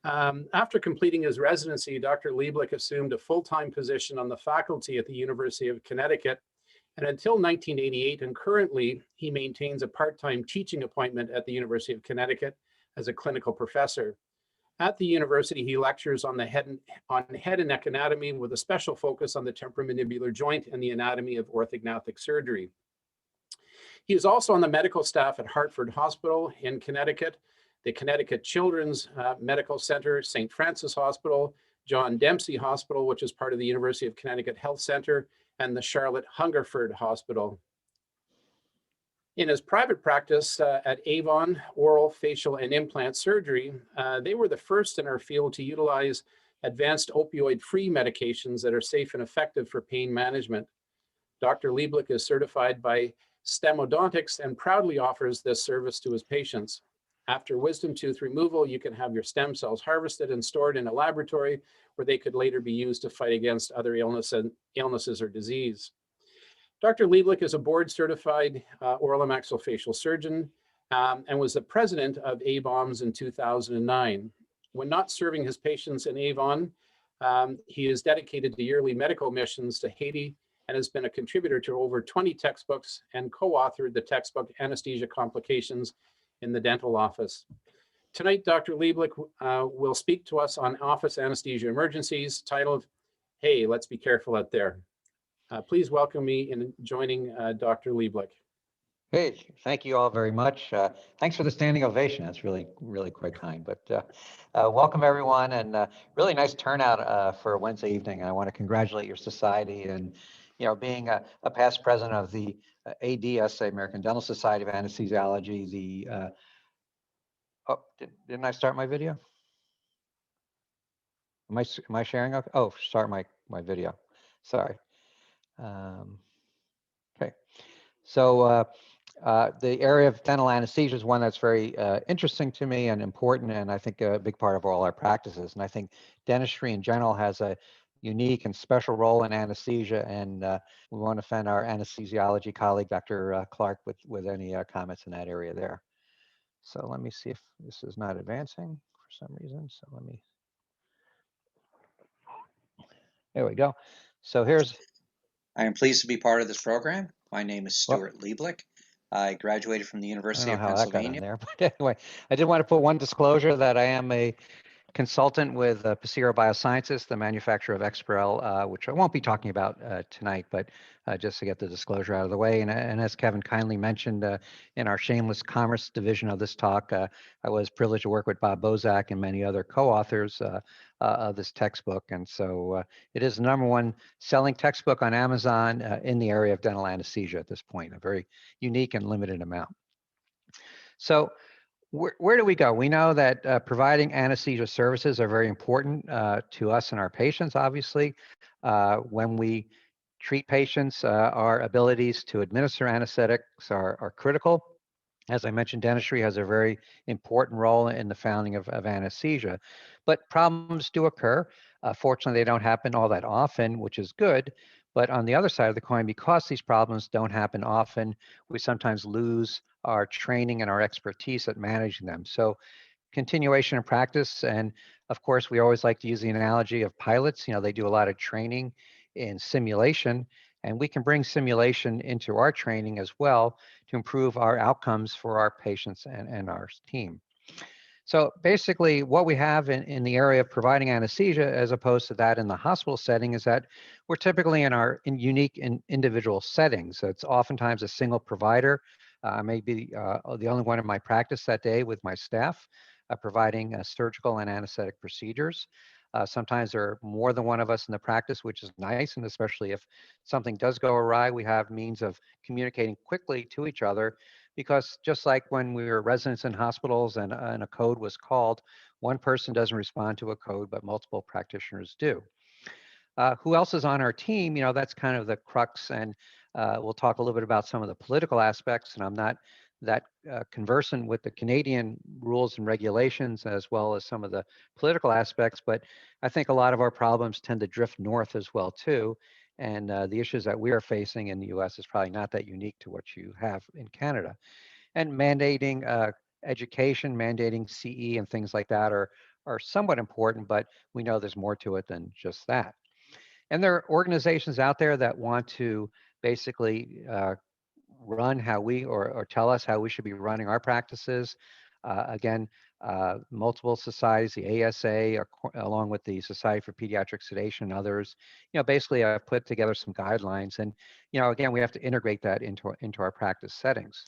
After completing his residency, Dr. Lieblich assumed a full-time position on the faculty at the University of Connecticut, and until 1988, and currently, he maintains a part-time teaching appointment at the University of Connecticut as a clinical professor. At the university, he lectures on head and neck anatomy with a special focus on the temporomandibular joint and the anatomy of orthognathic surgery. He is also on the medical staff at Hartford Hospital in Connecticut, the Connecticut Children's Medical Center, St. Francis Hospital, John Dempsey Hospital, which is part of the University of Connecticut Health Center, and the Charlotte Hungerford Hospital. In his private practice at Avon Oral, Facial, and Implant Surgery, they were the first in our field to utilize advanced opioid-free medications that are safe and effective for pain management. Dr. Lieblich is certified by STEM Odontics and proudly offers this service to his patients. After wisdom tooth removal, you can have your stem cells harvested and stored in a laboratory where they could later be used to fight against other illnesses or disease. Dr. Lieblich is a board-certified oral and maxillofacial surgeon and was the president of ABOMS in 2009. When not serving his patients in Avon, he is dedicated to yearly medical missions to Haiti and has been a contributor to over 20 textbooks and co-authored the textbook Anesthesia Complications in the Dental Office. Tonight, Dr. Lieblich will speak to us on office anesthesia emergencies, titled, "Hey, let's be careful out there." Please welcome me in joining Dr. Lieblich. Hey, thank you all very much. Thanks for the standing ovation. That's really, really quite kind. But welcome everyone, and really nice turnout for Wednesday evening. I want to congratulate your society, and being a past president of the ADS, American Dental Society of Anesthesiology. Oh, didn't I start my video? Am I sharing? Okay. Oh, start my video. Sorry. Okay. So the area of dental anesthesia is one that's very interesting to me and important, and I think a big part of all our practices. And I think dentistry in general has a unique and special role in anesthesia, and we want to offend our anesthesiology colleague, Dr. Clark, with any comments in that area there. So let me see if this is not advancing for some reason. So let me, there we go. So here's. I am pleased to be part of this program. My name is Stuart Lieblich. I graduated from the University of Pennsylvania. There, but anyway, I did want to put one disclosure that I am a consultant with Pacero Biosciences, the manufacturer of Exparel, which I won't be talking about tonight, but just to get the disclosure out of the way. And as Kevin kindly mentioned in our shameless commerce division of this talk, I was privileged to work with Bob Bozak and many other co-authors of this textbook. And so it is the #1 selling textbook on Amazon in the area of dental anesthesia at this point, a very unique and limited amount. So where do we go? We know that providing anesthesia services are very important to us and our patients, obviously. When we treat patients, our abilities to administer anesthetics are critical. As I mentioned, dentistry has a very important role in the founding of anesthesia, but problems do occur. Fortunately, they don't happen all that often, which is good. But on the other side of the coin, because these problems don't happen often, we sometimes lose our training and our expertise at managing them. So continuation of practice, and of course, we always like to use the analogy of pilots. You know, they do a lot of training in simulation, and we can bring simulation into our training as well to improve our outcomes for our patients and our team. So basically, what we have in the area of providing anesthesia, as opposed to that in the hospital setting, is that we're typically in unique and individual settings. So it's oftentimes a single provider. I may be the only one in my practice that day with my staff providing surgical and anesthetic procedures. Sometimes there are more than one of us in the practice, which is nice, and especially if something does go awry, we have means of communicating quickly to each other, because just like when we were residents in hospitals and a code was called, one person doesn't respond to a code, but multiple practitioners do. Who else is on our team? You know, that's kind of the crux, and we'll talk a little bit about some of the political aspects, and I'm not that conversant with the Canadian rules and regulations as well as some of the political aspects, but I think a lot of our problems tend to drift north as well too, and the issues that we are facing in the US is probably not that unique to what you have in Canada. And mandating education, mandating CE and things like that are somewhat important, but we know there's more to it than just that. And there are organizations out there that want to basically run how we or tell us how we should be running our practices. Again, multiple societies, the ASA, along with the Society for Pediatric Sedation and others, you know, basically I've put together some guidelines, and you know, again, we have to integrate that into our practice settings.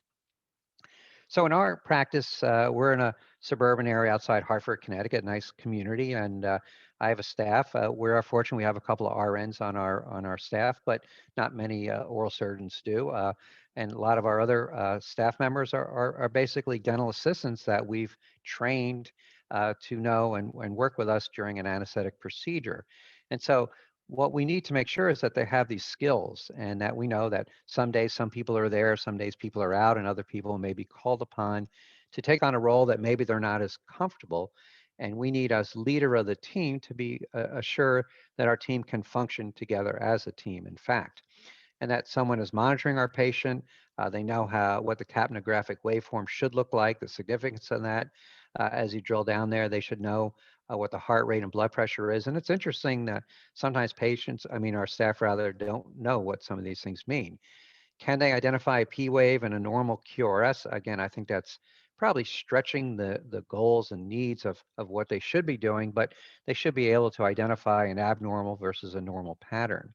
So in our practice, we're in a suburban area outside Hartford, Connecticut, nice community, and I have a staff. We're fortunate we have a couple of RNs on our staff, but not many oral surgeons do. And a lot of our other staff members are basically dental assistants that we've trained to know and work with us during an anesthetic procedure. And so what we need to make sure is that they have these skills, and that we know that some days some people are there, some days people are out, and other people may be called upon to take on a role that maybe they're not as comfortable. And we need, as leader of the team, to be assured that our team can function together as a team, in fact, and that someone is monitoring our patient. They know what the capnographic waveform should look like, the significance of that. As you drill down there, they should know what the heart rate and blood pressure is. And it's interesting that sometimes our staff rather, don't know what some of these things mean. Can they identify a P wave and a normal QRS? Again, I think that's probably stretching the goals and needs of what they should be doing, but they should be able to identify an abnormal versus a normal pattern.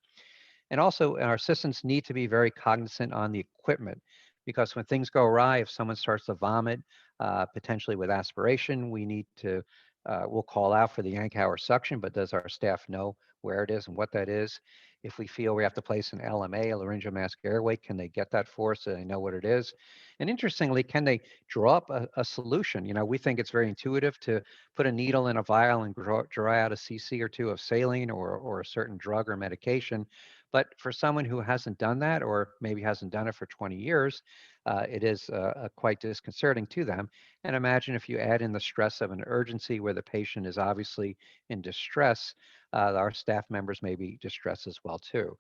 And also, our assistants need to be very cognizant on the equipment, because when things go awry, if someone starts to vomit, potentially with aspiration, we need to, we'll call out for the Yankauer suction, but does our staff know where it is and what that is? If we feel we have to place an LMA, a laryngomask airway, can they get that for us so they know what it is? And interestingly, can they draw up a solution? You know, we think it's very intuitive to put a needle in a vial and draw out a cc or two of saline or a certain drug or medication. But for someone who hasn't done that, or maybe hasn't done it for 20 years, it is quite disconcerting to them. And imagine if you add in the stress of an urgency where the patient is obviously in distress, our staff members may be distressed as well too.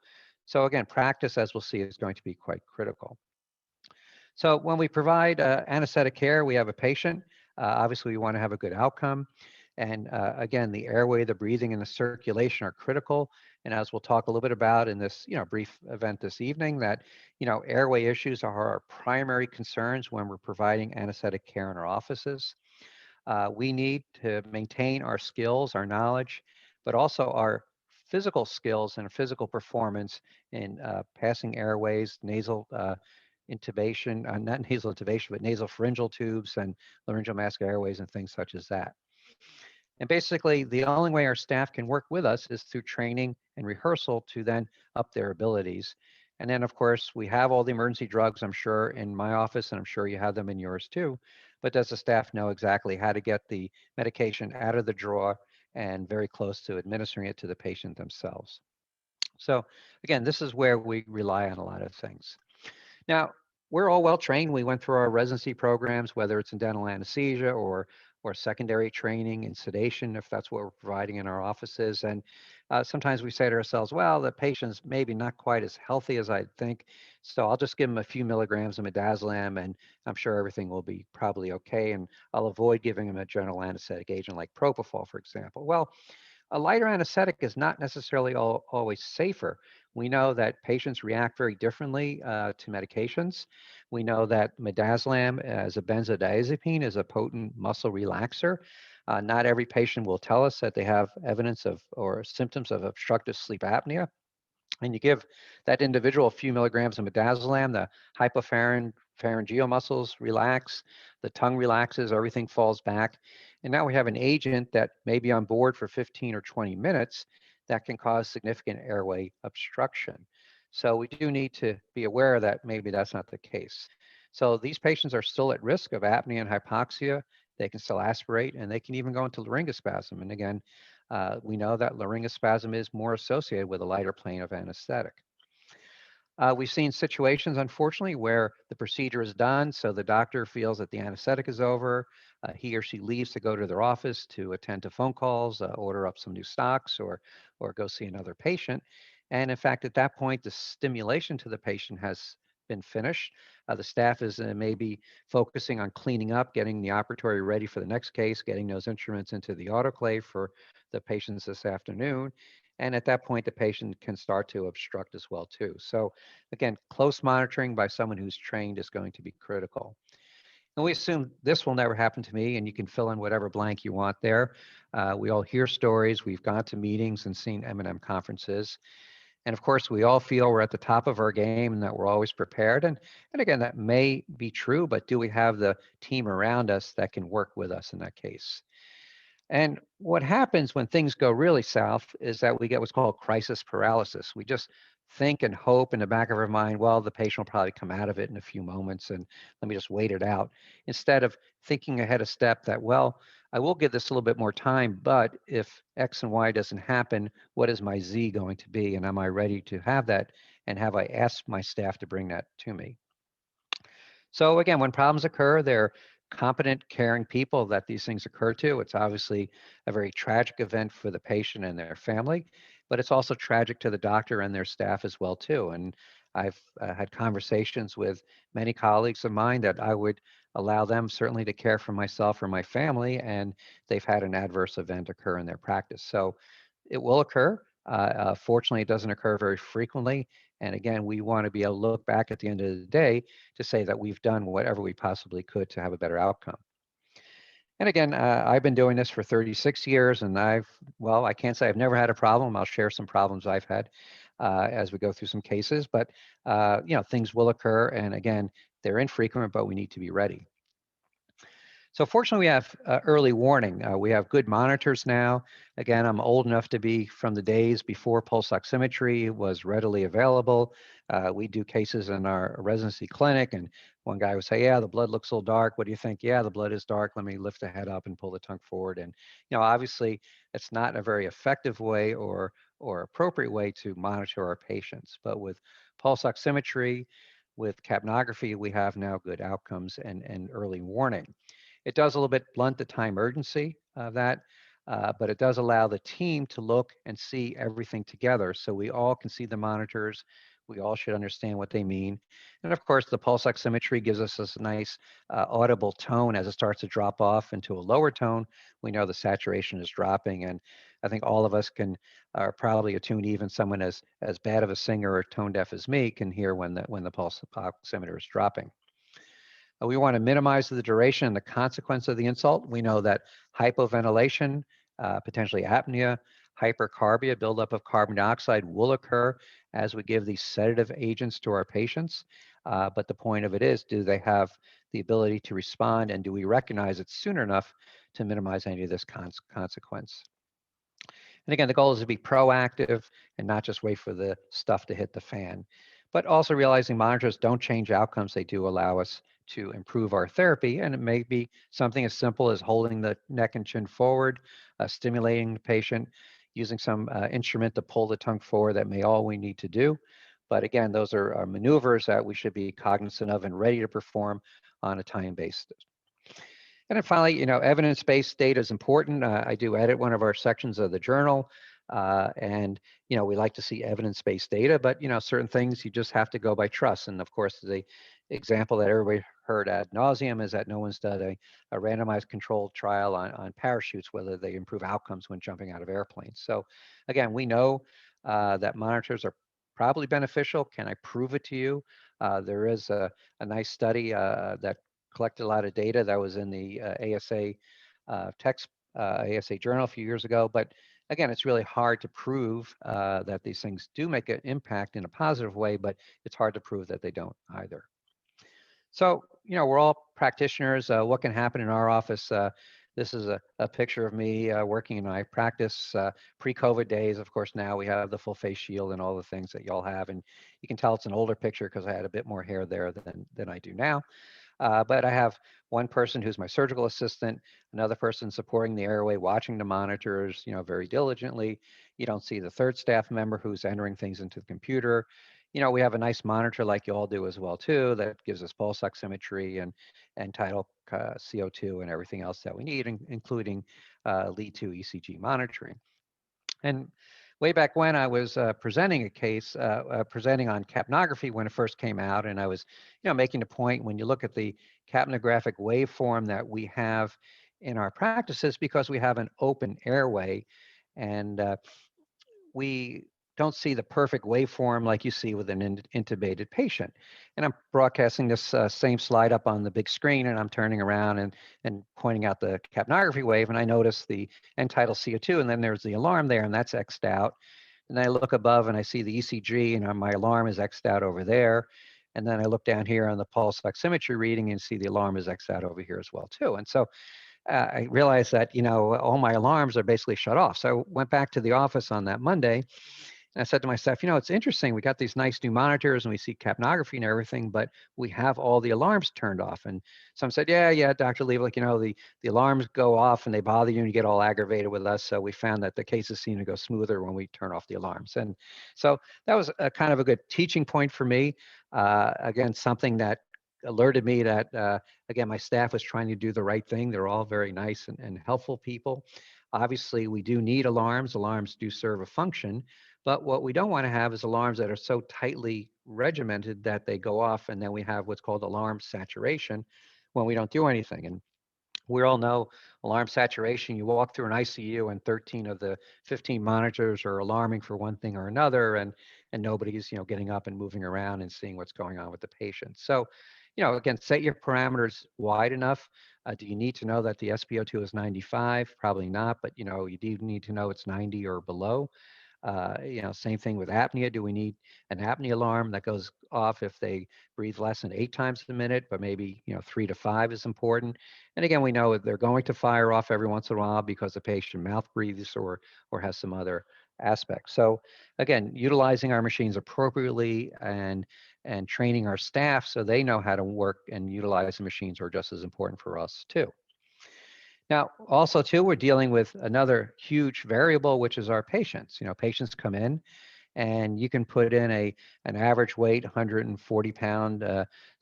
So again, practice, as we'll see, is going to be quite critical. So when we provide anesthetic care, we have a patient. Obviously, we want to have a good outcome. And again, the airway, the breathing, and the circulation are critical. And as we'll talk a little bit about in this, brief event this evening, that, airway issues are our primary concerns when we're providing anesthetic care in our offices. We need to maintain our skills, our knowledge, but also our physical skills and physical performance in passing airways, nasal intubation, not nasal intubation, but nasal pharyngeal tubes and laryngeal mask airways and things such as that. And basically, the only way our staff can work with us is through training and rehearsal to then up their abilities. And then, of course, we have all the emergency drugs, I'm sure, in my office, and I'm sure you have them in yours too. But does the staff know exactly how to get the medication out of the drawer and very close to administering it to the patient themselves? So again, this is where we rely on a lot of things. Now, we're all well trained. We went through our residency programs, whether it's in dental anesthesia or secondary training in sedation, if that's what we're providing in our offices. And sometimes we say to ourselves, well, the patient's maybe not quite as healthy as I'd think, so I'll just give them a few milligrams of midazolam, and I'm sure everything will be probably okay. And I'll avoid giving them a general anesthetic agent like propofol, for example. Well, a lighter anesthetic is not necessarily always safer. We know that patients react very differently to medications. We know that midazolam as a benzodiazepine is a potent muscle relaxer. Not every patient will tell us that they have evidence of or symptoms of obstructive sleep apnea. And you give that individual a few milligrams of midazolam, the hypopharyngeal muscles relax, the tongue relaxes, everything falls back. And now we have an agent that may be on board for 15 or 20 minutes that can cause significant airway obstruction. So we do need to be aware that maybe that's not the case. So these patients are still at risk of apnea and hypoxia. They can still aspirate, and they can even go into laryngospasm. And again, we know that laryngospasm is more associated with a lighter plane of anesthetic. We've seen situations, unfortunately, where the procedure is done, so the doctor feels that the anesthetic is over. He or she leaves to go to their office to attend to phone calls, order up some new stocks, or go see another patient. And in fact, at that point, the stimulation to the patient has been finished. The staff is maybe focusing on cleaning up, getting the operatory ready for the next case, getting those instruments into the autoclave for the patients this afternoon. And at that point, the patient can start to obstruct as well too. So again, close monitoring by someone who's trained is going to be critical. And we assume this will never happen to me, and you can fill in whatever blank you want there. We all hear stories. We've gone to meetings and seen M&M conferences. And of course, we all feel we're at the top of our game and that we're always prepared. And again, that may be true, but do we have the team around us that can work with us in that case? And what happens when things go really south is that we get what's called crisis paralysis. We just think and hope in the back of our mind, well, the patient will probably come out of it in a few moments and let me just wait it out. Instead of thinking ahead a step that, well, I will give this a little bit more time, but if X and Y doesn't happen, what is my Z going to be? And am I ready to have that? And have I asked my staff to bring that to me? So again, when problems occur, they're competent, caring people that these things occur to. It's obviously a very tragic event for the patient and their family, but it's also tragic to the doctor and their staff as well too. And I've had conversations with many colleagues of mine that I would allow them certainly to care for myself or my family, and they've had an adverse event occur in their practice. So it will occur. Fortunately, it doesn't occur very frequently. And again, we want to be able to look back at the end of the day to say that we've done whatever we possibly could to have a better outcome. And again, I've been doing this for 36 years, and I can't say I've never had a problem. I'll share some problems I've had as we go through some cases, but things will occur. And again, they're infrequent, but we need to be ready. So fortunately, we have early warning. We have good monitors now. Again, I'm old enough to be from the days before pulse oximetry was readily available. We do cases in our residency clinic, and one guy would say, yeah, the blood looks a little dark. What do you think? Yeah, the blood is dark. Let me lift the head up and pull the tongue forward. And obviously, it's not a very effective way or appropriate way to monitor our patients. But with pulse oximetry, with capnography, we have now good outcomes and early warning. It does a little bit blunt the time urgency of that, but it does allow the team to look and see everything together. So we all can see the monitors. We all should understand what they mean. And of course, the pulse oximetry gives us this nice audible tone as it starts to drop off into a lower tone. We know the saturation is dropping. And I think all of us are probably attuned, even someone as bad of a singer or tone deaf as me can hear when the pulse oximeter is dropping. We want to minimize the duration and the consequence of the insult. We know that hypoventilation, potentially apnea, hypercarbia, buildup of carbon dioxide will occur as we give these sedative agents to our patients. But the point of it is, do they have the ability to respond, and do we recognize it soon enough to minimize any of this consequence? And again, the goal is to be proactive and not just wait for the stuff to hit the fan. But also realizing monitors don't change outcomes. They do allow us to improve our therapy. And it may be something as simple as holding the neck and chin forward, stimulating the patient, using some instrument to pull the tongue forward. That may all we need to do. But again, those are maneuvers that we should be cognizant of and ready to perform on a time basis. And then finally, evidence-based data is important. I do edit one of our sections of the journal, and we like to see evidence-based data, but certain things you just have to go by trust. And of course, the example that everybody heard ad nauseum is that no one's done a randomized controlled trial on parachutes, whether they improve outcomes when jumping out of airplanes. So again, we know that monitors are probably beneficial. Can I prove it to you? There is a nice study that collected a lot of data that was in the ASA ASA journal a few years ago. But again, it's really hard to prove that these things do make an impact in a positive way, but it's hard to prove that they don't either. So, we're all practitioners. What can happen in our office? This is a picture of me working in my practice pre-COVID days. Of course, now we have the full face shield and all the things that y'all have. And you can tell it's an older picture because I had a bit more hair there than I do now. But I have one person who's my surgical assistant, another person supporting the airway, watching the monitors, very diligently. You don't see the third staff member who's entering things into the computer. We have a nice monitor like you all do as well too, that gives us pulse oximetry and tidal CO2 and everything else that we need, including lead 2 ECG monitoring. And way back when I was presenting a case, presenting on capnography when it first came out, and I was, making the point when you look at the capnographic waveform that we have in our practices, because we have an open airway, and we don't see the perfect waveform like you see with an intubated patient. And I'm broadcasting this same slide up on the big screen, and I'm turning around and pointing out the capnography wave, and I notice the end-tidal CO2, and then there's the alarm there, and that's X'd out. And then I look above and I see the ECG, and my alarm is X'd out over there. And then I look down here on the pulse oximetry reading and see the alarm is X'd out over here as well too. And so I realized that, all my alarms are basically shut off. So I went back to the office on that Monday, and I said to myself, it's interesting. We got these nice new monitors and we see capnography and everything, but we have all the alarms turned off. And someone said, yeah, Dr. Lieblich, the alarms go off and they bother you and you get all aggravated with us. So we found that the cases seem to go smoother when we turn off the alarms. And so that was a kind of a good teaching point for me. Again, something that alerted me that, again, my staff was trying to do the right thing. They're all very nice and helpful people. Obviously, we do need alarms. Alarms do serve a function. But what we don't want to have is alarms that are so tightly regimented that they go off, and then we have what's called alarm saturation when we don't do anything. And we all know alarm saturation. You walk through an ICU and 13 of the 15 monitors are alarming for one thing or another, and nobody's getting up and moving around and seeing what's going on with the patient. So, again, set your parameters wide enough. Do you need to know that the SpO2 is 95? Probably not, but you do need to know it's 90 or below. Same thing with apnea. Do we need an apnea alarm that goes off if they breathe less than 8 times a minute, but maybe 3 to 5 is important? And again, we know they're going to fire off every once in a while because the patient mouth breathes or has some other aspect. So again, utilizing our machines appropriately and training our staff so they know how to work and utilize the machines are just as important for us too. Now, also too, we're dealing with another huge variable, which is our patients. Patients come in and you can put in an average weight, 140-pound,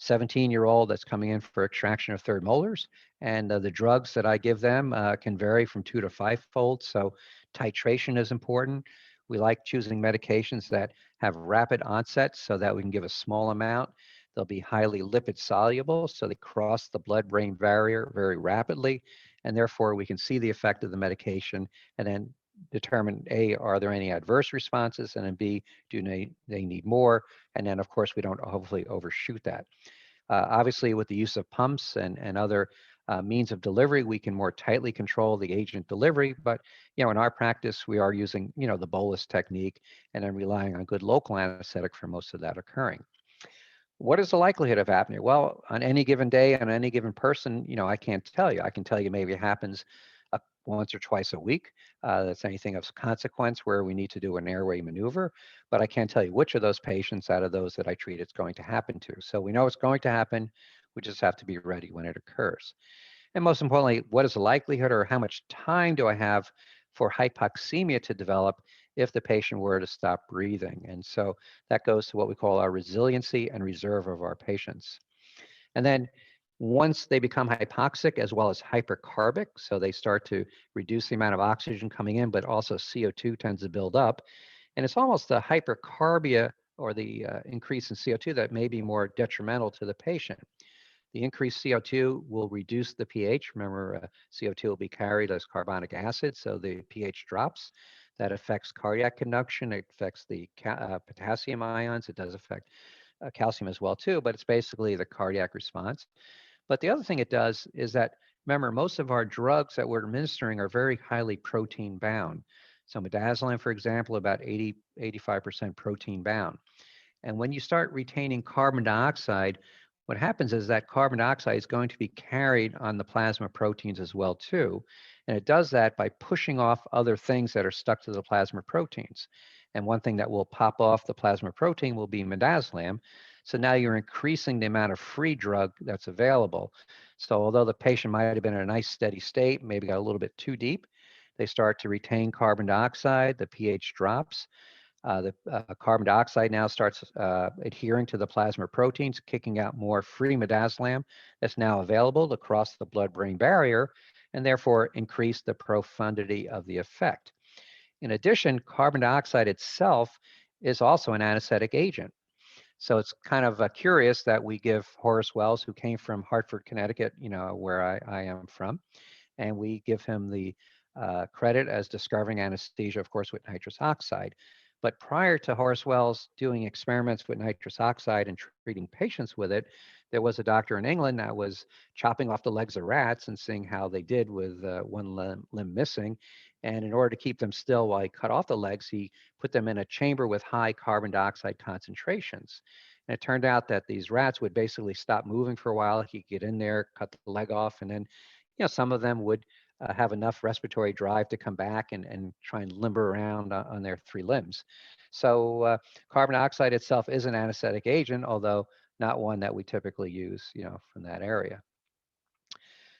17-year-old that's coming in for extraction of third molars. And the drugs that I give them can vary from 2 to 5-fold. So titration is important. We like choosing medications that have rapid onset so that we can give a small amount. They'll be highly lipid soluble, so they cross the blood-brain barrier very rapidly, and therefore we can see the effect of the medication and then determine, A, are there any adverse responses, and then B, do they need more? And then, of course, we don't hopefully overshoot that. Obviously, with the use of pumps and other means of delivery, we can more tightly control the agent delivery. But in our practice, we are using the bolus technique and then relying on good local anesthetic for most of that occurring. What is the likelihood of apnea? Well, on any given day, on any given person, I can't tell you. I can tell you maybe it happens once or twice a week. That's anything of consequence where we need to do an airway maneuver, but I can't tell you which of those patients out of those that I treat it's going to happen to. So we know it's going to happen. We just have to be ready when it occurs. And most importantly, what is the likelihood or how much time do I have for hypoxemia to develop if the patient were to stop breathing? And so that goes to what we call our resiliency and reserve of our patients. And then once they become hypoxic as well as hypercarbic, so they start to reduce the amount of oxygen coming in, but also CO2 tends to build up. And it's almost the hypercarbia or the increase in CO2 that may be more detrimental to the patient. The increased CO2 will reduce the pH. Remember, CO2 will be carried as carbonic acid, so the pH drops. That affects cardiac conduction. It affects the potassium ions. It does affect calcium as well too, but it's basically the cardiac response. But the other thing it does is that, remember, most of our drugs that we're administering are very highly protein bound. So midazolam, for example, about 85% protein bound. And when you start retaining carbon dioxide, what happens is that carbon dioxide is going to be carried on the plasma proteins as well too. And it does that by pushing off other things that are stuck to the plasma proteins. And one thing that will pop off the plasma protein will be midazolam. So now you're increasing the amount of free drug that's available. So although the patient might have been in a nice steady state, maybe got a little bit too deep, they start to retain carbon dioxide, the pH drops. The carbon dioxide now starts adhering to the plasma proteins, kicking out more free midazolam that's now available to cross the blood-brain barrier and therefore increase the profundity of the effect. In addition, carbon dioxide itself is also an anesthetic agent. So it's kind of curious that we give Horace Wells, who came from Hartford, Connecticut, where I am from, and we give him the credit as discovering anesthesia, of course, with nitrous oxide. But prior to Horace Wells doing experiments with nitrous oxide and treating patients with it, there was a doctor in England that was chopping off the legs of rats and seeing how they did with one limb missing. And in order to keep them still while he cut off the legs, he put them in a chamber with high carbon dioxide concentrations. And it turned out that these rats would basically stop moving for a while. He'd get in there, cut the leg off, and then some of them would have enough respiratory drive to come back and try and limber around on their three limbs. So carbon dioxide itself is an anesthetic agent, although not one that we typically use, from that area.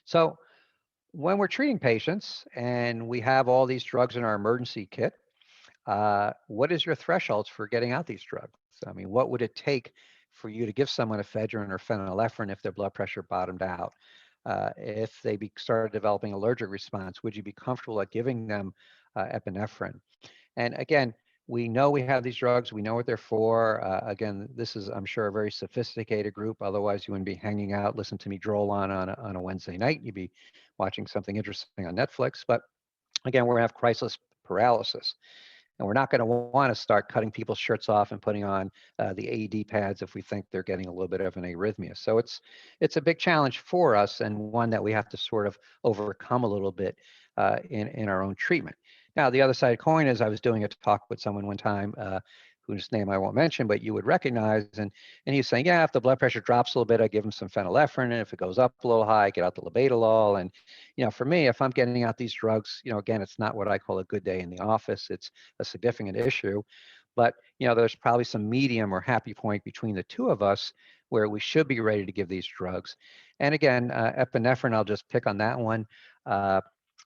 So when we're treating patients and we have all these drugs in our emergency kit, what is your thresholds for getting out these drugs? I mean, what would it take for you to give someone ephedrine or phenylephrine if their blood pressure bottomed out? If they started developing allergic response, would you be comfortable at giving them epinephrine? And again, we know we have these drugs. We know what they're for. Again, this is, I'm sure, a very sophisticated group. Otherwise, you wouldn't be hanging out, listen to me droll on a Wednesday night. You'd be watching something interesting on Netflix. But again, we're going to have crisis paralysis. And we're not going to want to start cutting people's shirts off and putting on the AED pads if we think they're getting a little bit of an arrhythmia. So it's a big challenge for us and one that we have to sort of overcome a little bit in our own treatment. Now, the other side of the coin is I was doing a talk with someone one time whose name I won't mention, but you would recognize. And he's saying, yeah, if the blood pressure drops a little bit, I give him some phenylephrine. And if it goes up a little high, I get out the labetalol. And, for me, if I'm getting out these drugs, again, it's not what I call a good day in the office. It's a significant issue. But, there's probably some medium or happy point between the two of us where we should be ready to give these drugs. And again, epinephrine, I'll just pick on that one.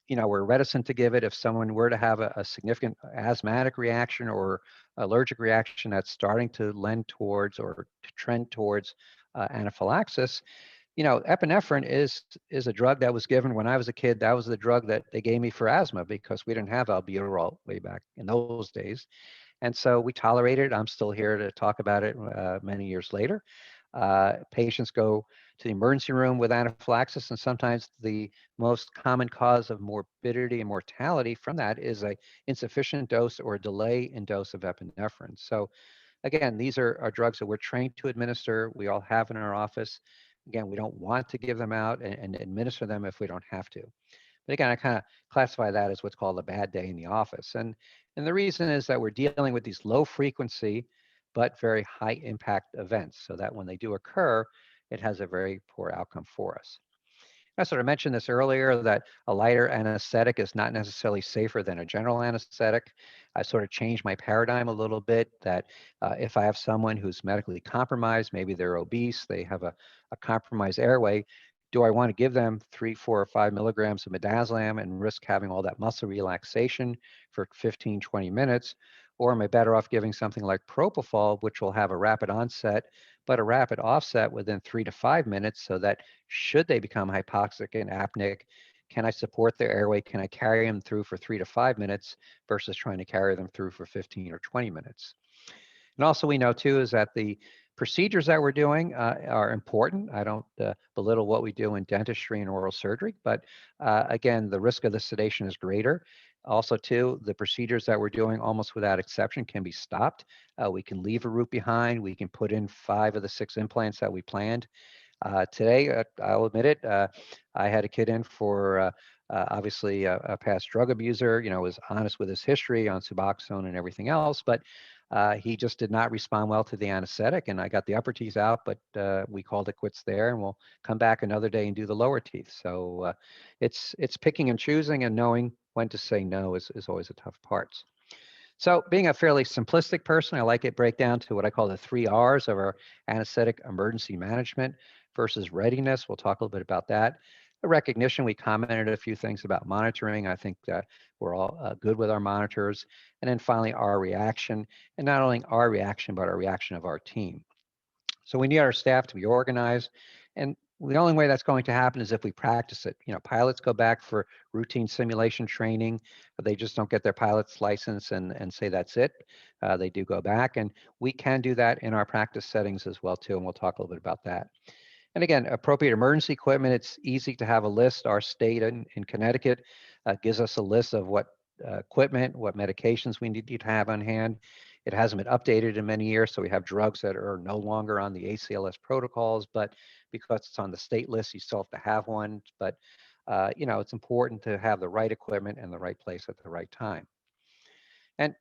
We're reticent to give it if someone were to have a significant asthmatic reaction or allergic reaction that's starting to lend towards or to trend towards anaphylaxis. Epinephrine is a drug that was given when I was a kid. That was the drug that they gave me for asthma because we didn't have albuterol way back in those days. And so we tolerated it. I'm still here to talk about it many years later. Patients go to the emergency room with anaphylaxis, and sometimes the most common cause of morbidity and mortality from that is a insufficient dose or a delay in dose of epinephrine. So Again, these are drugs that we're trained to administer. We all have in our office. Again, we don't want to give them out and administer them if we don't have to. But again, I kind of classify that as what's called a bad day in the office. And the reason is that we're dealing with these low frequency, but very high impact events, so that when they do occur, it has a very poor outcome for us. I sort of mentioned this earlier that a lighter anesthetic is not necessarily safer than a general anesthetic. I sort of changed my paradigm a little bit that if I have someone who's medically compromised, maybe they're obese, they have a compromised airway, do I want to give them 3, 4, or 5 milligrams of midazolam and risk having all that muscle relaxation for 15, 20 minutes? Or am I better off giving something like propofol, which will have a rapid onset, but a rapid offset within 3 to 5 minutes, so that should they become hypoxic and apneic, can I support their airway? Can I carry them through for 3 to 5 minutes versus trying to carry them through for 15 or 20 minutes? And also we know too is that the procedures that we're doing are important. I don't belittle what we do in dentistry and oral surgery, but again, the risk of the sedation is greater. Also too, the procedures that we're doing almost without exception can be stopped. We can leave a root behind. We can put in 5 of the 6 implants that we planned. Today, I'll admit it, I had a kid in for obviously a past drug abuser, was honest with his history on Suboxone and everything else, but he just did not respond well to the anesthetic, and I got the upper teeth out, but we called it quits there, and we'll come back another day and do the lower teeth. So it's picking and choosing, and knowing when to say no is always a tough part. So being a fairly simplistic person, I like it break down to what I call the 3 R's of our anesthetic emergency management versus readiness. We'll talk a little bit about that. The recognition, we commented a few things about monitoring. I think that we're all good with our monitors. And then finally, our reaction, and not only our reaction, but our reaction of our team. So we need our staff to be organized. And the only way that's going to happen is if we practice it. Pilots go back for routine simulation training, but they just don't get their pilot's license and say that's it. They do go back, and we can do that in our practice settings as well too, and we'll talk a little bit about that. And again, appropriate emergency equipment, it's easy to have a list. Our state in Connecticut gives us a list of what equipment, what medications we need to have on hand. It hasn't been updated in many years, so we have drugs that are no longer on the ACLS protocols, but because it's on the state list, you still have to have one. But, it's important to have the right equipment in the right place at the right time. And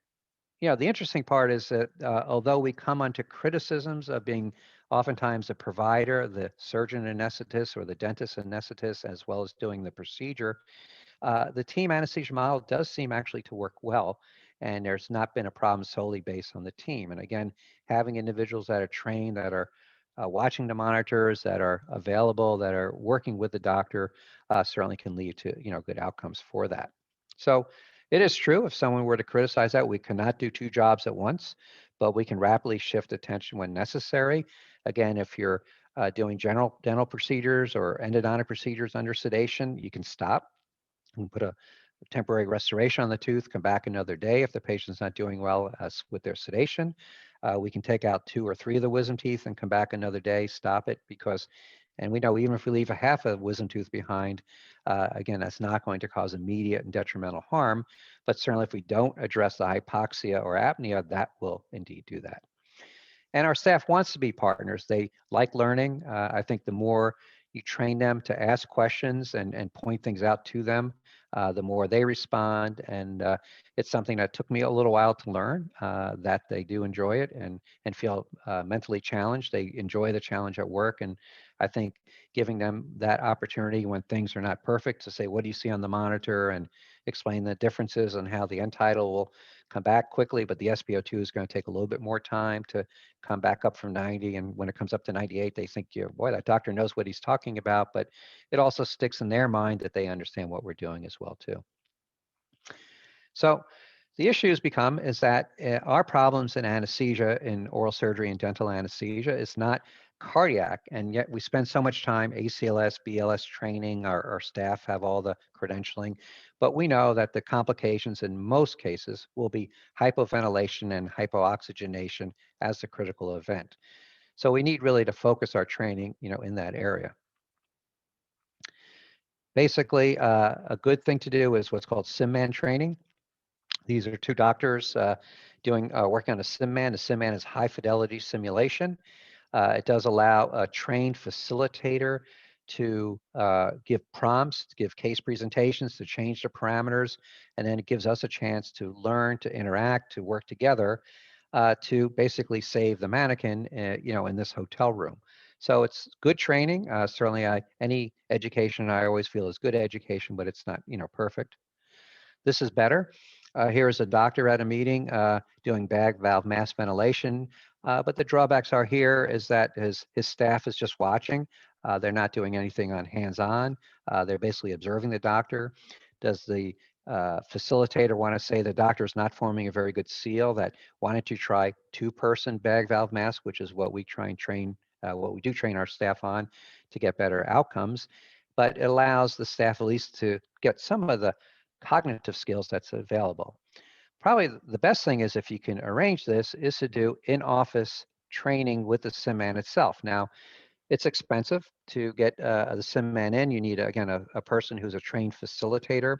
the interesting part is that although we come onto criticisms of being oftentimes the provider, the surgeon anesthetist or the dentist anesthetist, as well as doing the procedure, the team anesthesia model does seem actually to work well, and there's not been a problem solely based on the team. And again, having individuals that are trained, that are watching the monitors, that are available, that are working with the doctor, certainly can lead to good outcomes for that. So it is true, if someone were to criticize that, we cannot do 2 jobs at once, but we can rapidly shift attention when necessary. Again, if you're doing general dental procedures or endodontic procedures under sedation, you can stop and put a temporary restoration on the tooth, come back another day if the patient's not doing well with their sedation. We can take out 2 or 3 of the wisdom teeth and come back another day, stop it, because, and we know even if we leave a half a wisdom tooth behind, again, that's not going to cause immediate and detrimental harm, but certainly if we don't address the hypoxia or apnea, that will indeed do that. And our staff wants to be partners. They like learning. I think the more you train them to ask questions and point things out to them, the more they respond. And it's something that took me a little while to learn, that they do enjoy it and feel mentally challenged. They enjoy the challenge at work. And I think giving them that opportunity when things are not perfect to say, what do you see on the monitor, and explain the differences and how the Untitled will come back quickly, but the SpO2 is going to take a little bit more time to come back up from 90. And when it comes up to 98, they think, boy, that doctor knows what he's talking about, but it also sticks in their mind that they understand what we're doing as well too. So the issues become is that our problems in anesthesia, in oral surgery and dental anesthesia, is not cardiac, and yet we spend so much time ACLS, BLS training, our staff have all the credentialing, but we know that the complications in most cases will be hypoventilation and hypooxygenation as the critical event. So we need really to focus our training, in that area. Basically, a good thing to do is what's called SimMan training. These are two doctors working on a SimMan. A SimMan is high fidelity simulation. It does allow a trained facilitator to give prompts, to give case presentations, to change the parameters, and then it gives us a chance to learn, to interact, to work together to basically save the mannequin, in this hotel room. So it's good training. Certainly, any education I always feel is good education, but it's not, perfect. This is better. Here's a doctor at a meeting doing bag valve mask ventilation. But the drawbacks are here is that his staff is just watching. They're not doing anything on hands-on. They're basically observing the doctor. Does the facilitator want to say the doctor's not forming a very good seal, that why don't you try two-person bag valve mask, which is what we try and train, what we do train our staff on to get better outcomes. But it allows the staff at least to get some of the cognitive skills that's available. Probably the best thing is if you can arrange this is to do in-office training with the SimMan itself. Now, it's expensive to get the SimMan in. You need, again, a person who's a trained facilitator,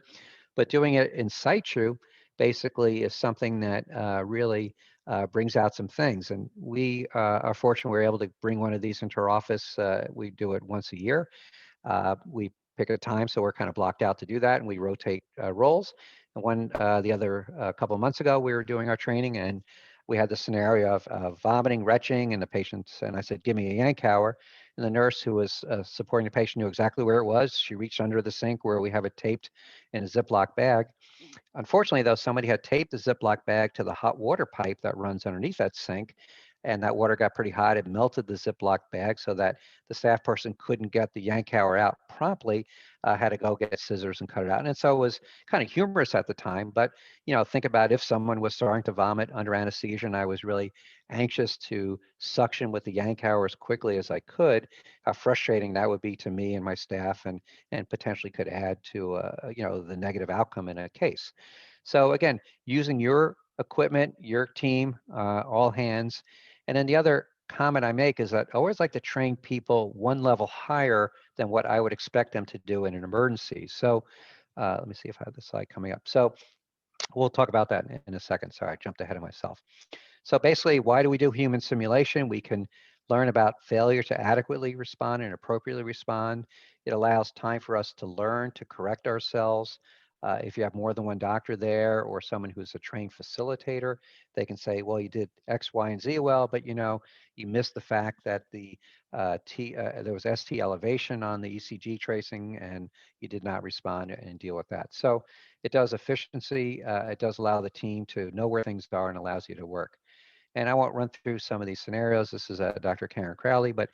but doing it in situ basically is something that really brings out some things. And we are fortunate we're able to bring one of these into our office. We do it once a year. We pick a time, so we're kind of blocked out to do that, and we rotate roles. And the other couple of months ago, we were doing our training, and we had the scenario of vomiting, retching, and the patients, and I said, give me a Yankauer. And the nurse who was supporting the patient knew exactly where it was. She reached under the sink where we have it taped in a Ziploc bag. Unfortunately, though, somebody had taped the Ziploc bag to the hot water pipe that runs underneath that sink, and that water got pretty hot. It melted the Ziploc bag so that the staff person couldn't get the Yankauer out promptly, had to go get scissors and cut it out. And so it was kind of humorous at the time, but, think about if someone was starting to vomit under anesthesia and I was really anxious to suction with the Yankauer as quickly as I could, how frustrating that would be to me and my staff, and potentially could add to, the negative outcome in a case. So again, using your equipment, your team, all hands. And then the other comment I make is that I always like to train people one level higher than what I would expect them to do in an emergency. So let me see if I have the slide coming up. So we'll talk about that in a second. Sorry, I jumped ahead of myself. So basically, why do we do human simulation? We can learn about failure to adequately respond and appropriately respond. It allows time for us to learn, to correct ourselves. If you have more than one doctor there or someone who's a trained facilitator, they can say, well, you did X, Y, and Z well, but you missed the fact that there was ST elevation on the ECG tracing and you did not respond and deal with that. So it does efficiency. It does allow the team to know where things are and allows you to work. And I won't run through some of these scenarios. This is Dr. Karen Crowley, but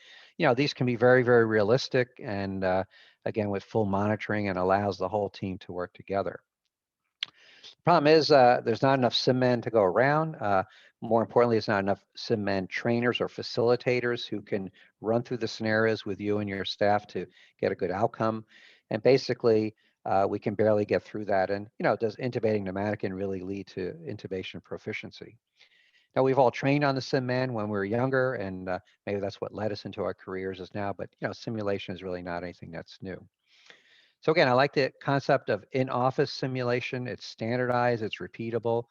these can be very, very realistic and again, with full monitoring, and allows the whole team to work together. Problem is there's not enough SimMan to go around. More importantly, there's not enough SimMan trainers or facilitators who can run through the scenarios with you and your staff to get a good outcome. And basically, we can barely get through that. And, does intubating the mannequin really lead to intubation proficiency? Now, we've all trained on the SimMan when we were younger, and maybe that's what led us into our careers as now, but simulation is really not anything that's new. So again, I like the concept of in-office simulation. It's standardized, it's repeatable,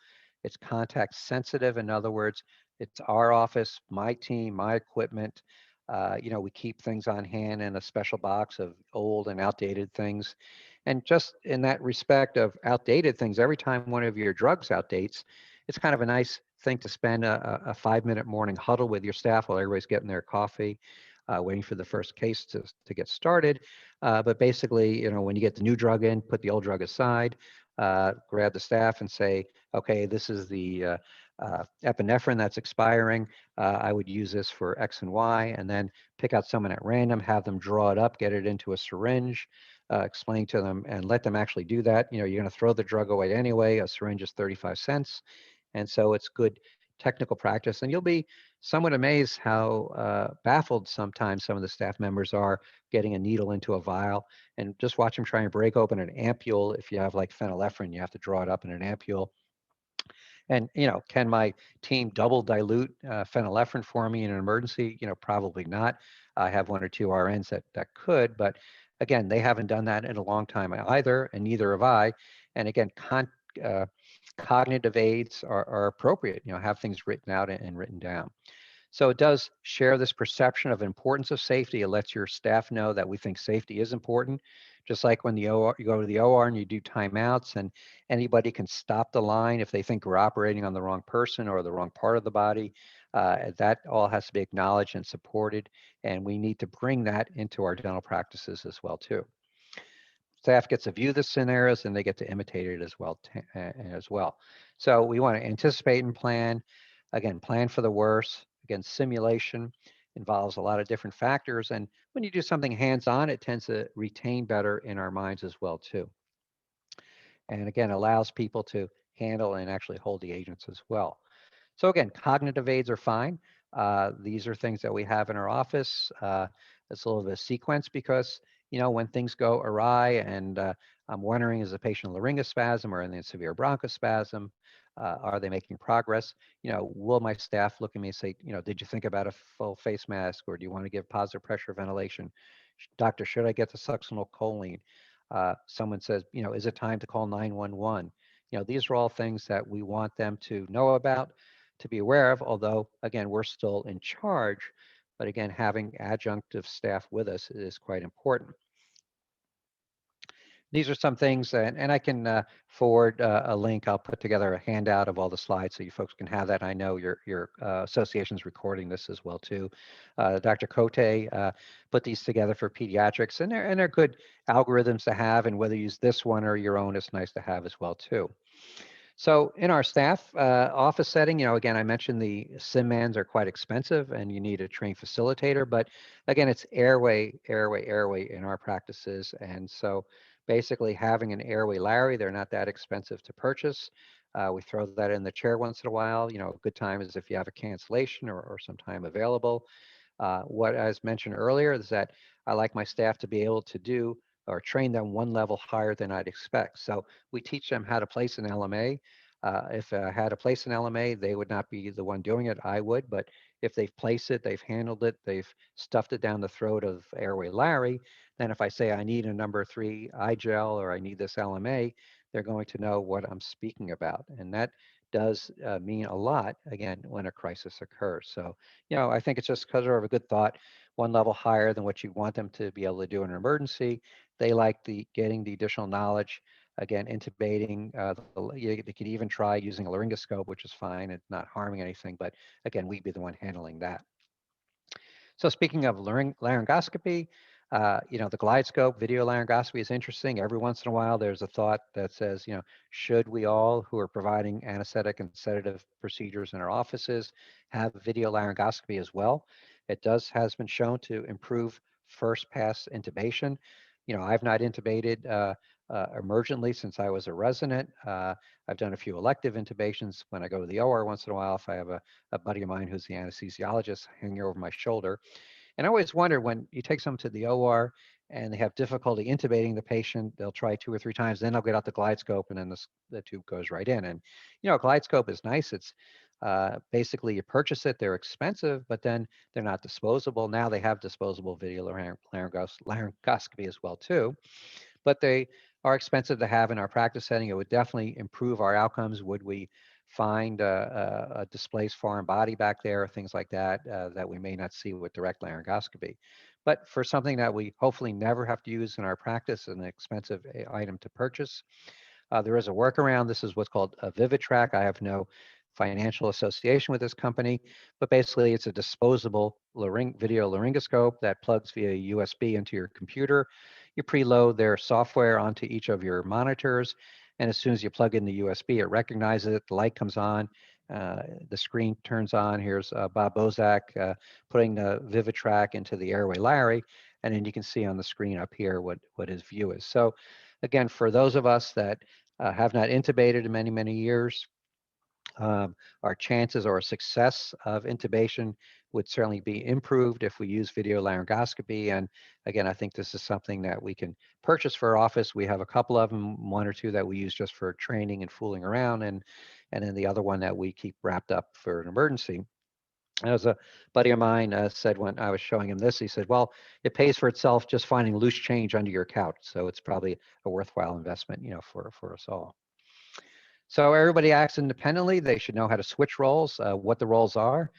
it's context sensitive. In other words, it's our office, my team, my equipment. We keep things on hand in a special box of old and outdated things. And just in that respect of outdated things, every time one of your drugs outdates, it's kind of a nice thing to spend a 5-minute morning huddle with your staff while everybody's getting their coffee, waiting for the first case to get started. But basically, when you get the new drug in, put the old drug aside, grab the staff and say, okay, this is the epinephrine that's expiring. I would use this for X and Y, and then pick out someone at random, have them draw it up, get it into a syringe, explain to them and let them actually do that. You're going to throw the drug away anyway. A syringe is 35 cents. And so it's good technical practice. And you'll be somewhat amazed how baffled sometimes some of the staff members are getting a needle into a vial, and just watch them try and break open an ampule. If you have like phenylephrine, you have to draw it up in an ampule. And, can my team double dilute phenylephrine for me in an emergency? Probably not. I have 1 or 2 RNs that could, but again, they haven't done that in a long time either, and neither have I. And again, cognitive aids are appropriate, have things written out and written down. So it does share this perception of importance of safety. It lets your staff know that we think safety is important. Just like when you go to the OR and you do timeouts, and anybody can stop the line if they think we're operating on the wrong person or the wrong part of the body. That all has to be acknowledged and supported, and we need to bring that into our dental practices as well too. Staff gets to view the scenarios and they get to imitate it as well. So we want to anticipate and plan. Again, plan for the worst. Again, simulation involves a lot of different factors. And when you do something hands-on, it tends to retain better in our minds as well too. And again, allows people to handle and actually hold the agents as well. So again, cognitive aids are fine. These are things that we have in our office. It's a little bit of sequence because, when things go awry and I'm wondering, is the patient laryngospasm or in the severe bronchospasm? Are they making progress? Will my staff look at me and say, did you think about a full face mask, or do you want to give positive pressure ventilation? Doctor, should I get the succinylcholine? Someone says, is it time to call 911? These are all things that we want them to know about, to be aware of, although, again, we're still in charge. But again, having adjunctive staff with us is quite important. These are some things, and I can forward a link. I'll put together a handout of all the slides so you folks can have that. I know your association's recording this as well too. Dr. Cote put these together for pediatrics, and they're good algorithms to have, and whether you use this one or your own, it's nice to have as well too. So in our staff office setting, again, I mentioned the SIMMANs are quite expensive and you need a trained facilitator, but again, it's airway in our practices. And so basically having an airway Larry, they're not that expensive to purchase. We throw that in the chair once in a while. A good time is if you have a cancellation or some time available. What I mentioned earlier is that I like my staff to be able to do or train them one level higher than I'd expect. So we teach them how to place an LMA. If I had to place an LMA, they would not be the one doing it, I would, but if they've placed it, they've handled it, they've stuffed it down the throat of airway Larry, then if I say I need a number 3 eye gel or I need this LMA, they're going to know what I'm speaking about. And that does mean a lot, again, when a crisis occurs. So, I think it's just because of a good thought, one level higher than what you want them to be able to do in an emergency. They like getting the additional knowledge. Again, intubating, they could even try using a laryngoscope, which is fine. It's not harming anything, but again, we'd be the one handling that. So speaking of laryngoscopy, the glide scope video laryngoscopy is interesting. Every once in a while, there's a thought that says, should we all who are providing anesthetic and sedative procedures in our offices have video laryngoscopy as well? It has been shown to improve first pass intubation. I've not intubated emergently since I was a resident. I've done a few elective intubations when I go to the OR once in a while if I have a buddy of mine who's the anesthesiologist hanging over my shoulder. And I always wonder when you take someone to the OR and they have difficulty intubating the patient, they'll try 2 or 3 times, then they'll get out the glide scope and then the tube goes right in. And, a glide scope is nice. It's basically you purchase it, they're expensive, but then they're not disposable. Now they have disposable video laryngoscopy as well too, but they are expensive to have in our practice setting. It would definitely improve our outcomes. Would we find a displaced foreign body back there, things like that, that we may not see with direct laryngoscopy? But for something that we hopefully never have to use in our practice, an expensive item to purchase, there is a workaround. This is what's called a VividTrack. I have no financial association with this company, but basically it's a disposable video laryngoscope that plugs via USB into your computer. You preload their software onto each of your monitors, and as soon as you plug in the USB, it recognizes it, the light comes on, the screen turns on. Here's Bob Bozak putting the VividTrack into the airway Larry, and then you can see on the screen up here what his view is. So again, for those of us that have not intubated in many, many years, our chances or success of intubation would certainly be improved if we use video laryngoscopy. And again, I think this is something that we can purchase for our office. We have a couple of them, 1 or 2 that we use just for training and fooling around, and then the other one that we keep wrapped up for an emergency. As a buddy of mine said when I was showing him this, he said, well, it pays for itself just finding loose change under your couch. So it's probably a worthwhile investment, for us all. So everybody acts independently. They should know how to switch roles, what the roles are.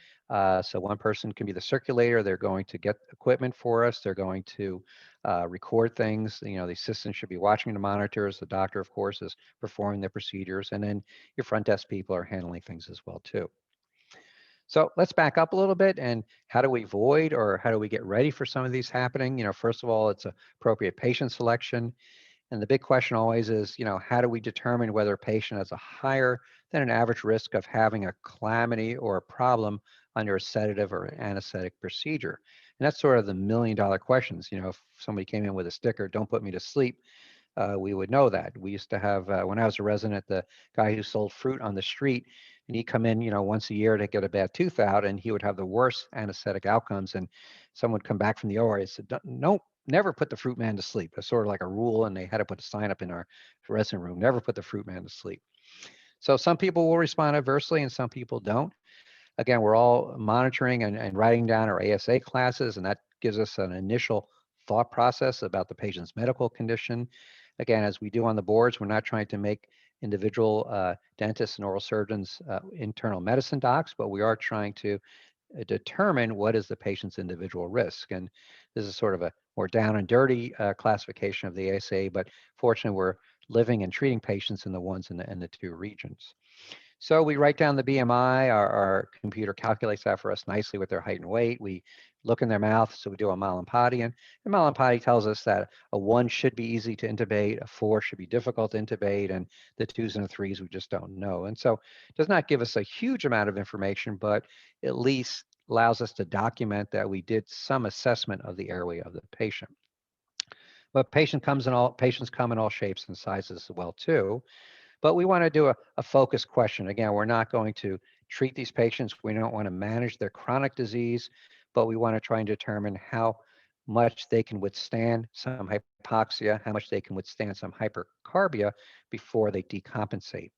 So one person can be the circulator. They're going to get equipment for us. They're going to record things. You know, the assistant should be watching the monitors. The doctor, of course, is performing the procedures. And then your front desk people are handling things as well, too. So let's back up a little bit. And how do we avoid, or how do we get ready for some of these happening? You know, first of all, it's appropriate patient selection. And the big question always is, you know, how do we determine whether a patient has a higher than an average risk of having a calamity or a problem under a sedative or anesthetic procedure? And that's sort of the million-dollar questions. You know, if somebody came in with a sticker, "Don't put me to sleep," we would know that. We used to have, when I was a resident, the guy who sold fruit on the street, and he'd come in, you know, once a year to get a bad tooth out, and he would have the worst anesthetic outcomes. And someone would come back from the OR, and said, "Nope, never put the fruit man to sleep." It's sort of like a rule, and they had to put a sign up in our resident room, "Never put the fruit man to sleep." So some people will respond adversely and some people don't. Again, we're all monitoring and writing down our ASA classes, and that gives us an initial thought process about the patient's medical condition. Again, as we do on the boards, we're not trying to make individual dentists and oral surgeons internal medicine docs, but we are trying to determine what is the patient's individual risk. And this is sort of a more down and dirty classification of the ASA, but fortunately we're living and treating patients in the ones in the two regions. So we write down the BMI, our computer calculates that for us nicely with their height and weight. We look in their mouth, so we do a Mallampati, and Mallampati tells us that a 1 should be easy to intubate, a 4 should be difficult to intubate, and the 2s and the 3s we just don't know. And so it does not give us a huge amount of information, but at least allows us to document that we did some assessment of the airway of the patient. But patients come in all shapes and sizes as well too. But we want to do a focused question. Again, we're not going to treat these patients. We don't want to manage their chronic disease, but we want to try and determine how much they can withstand some hypoxia, how much they can withstand some hypercarbia before they decompensate.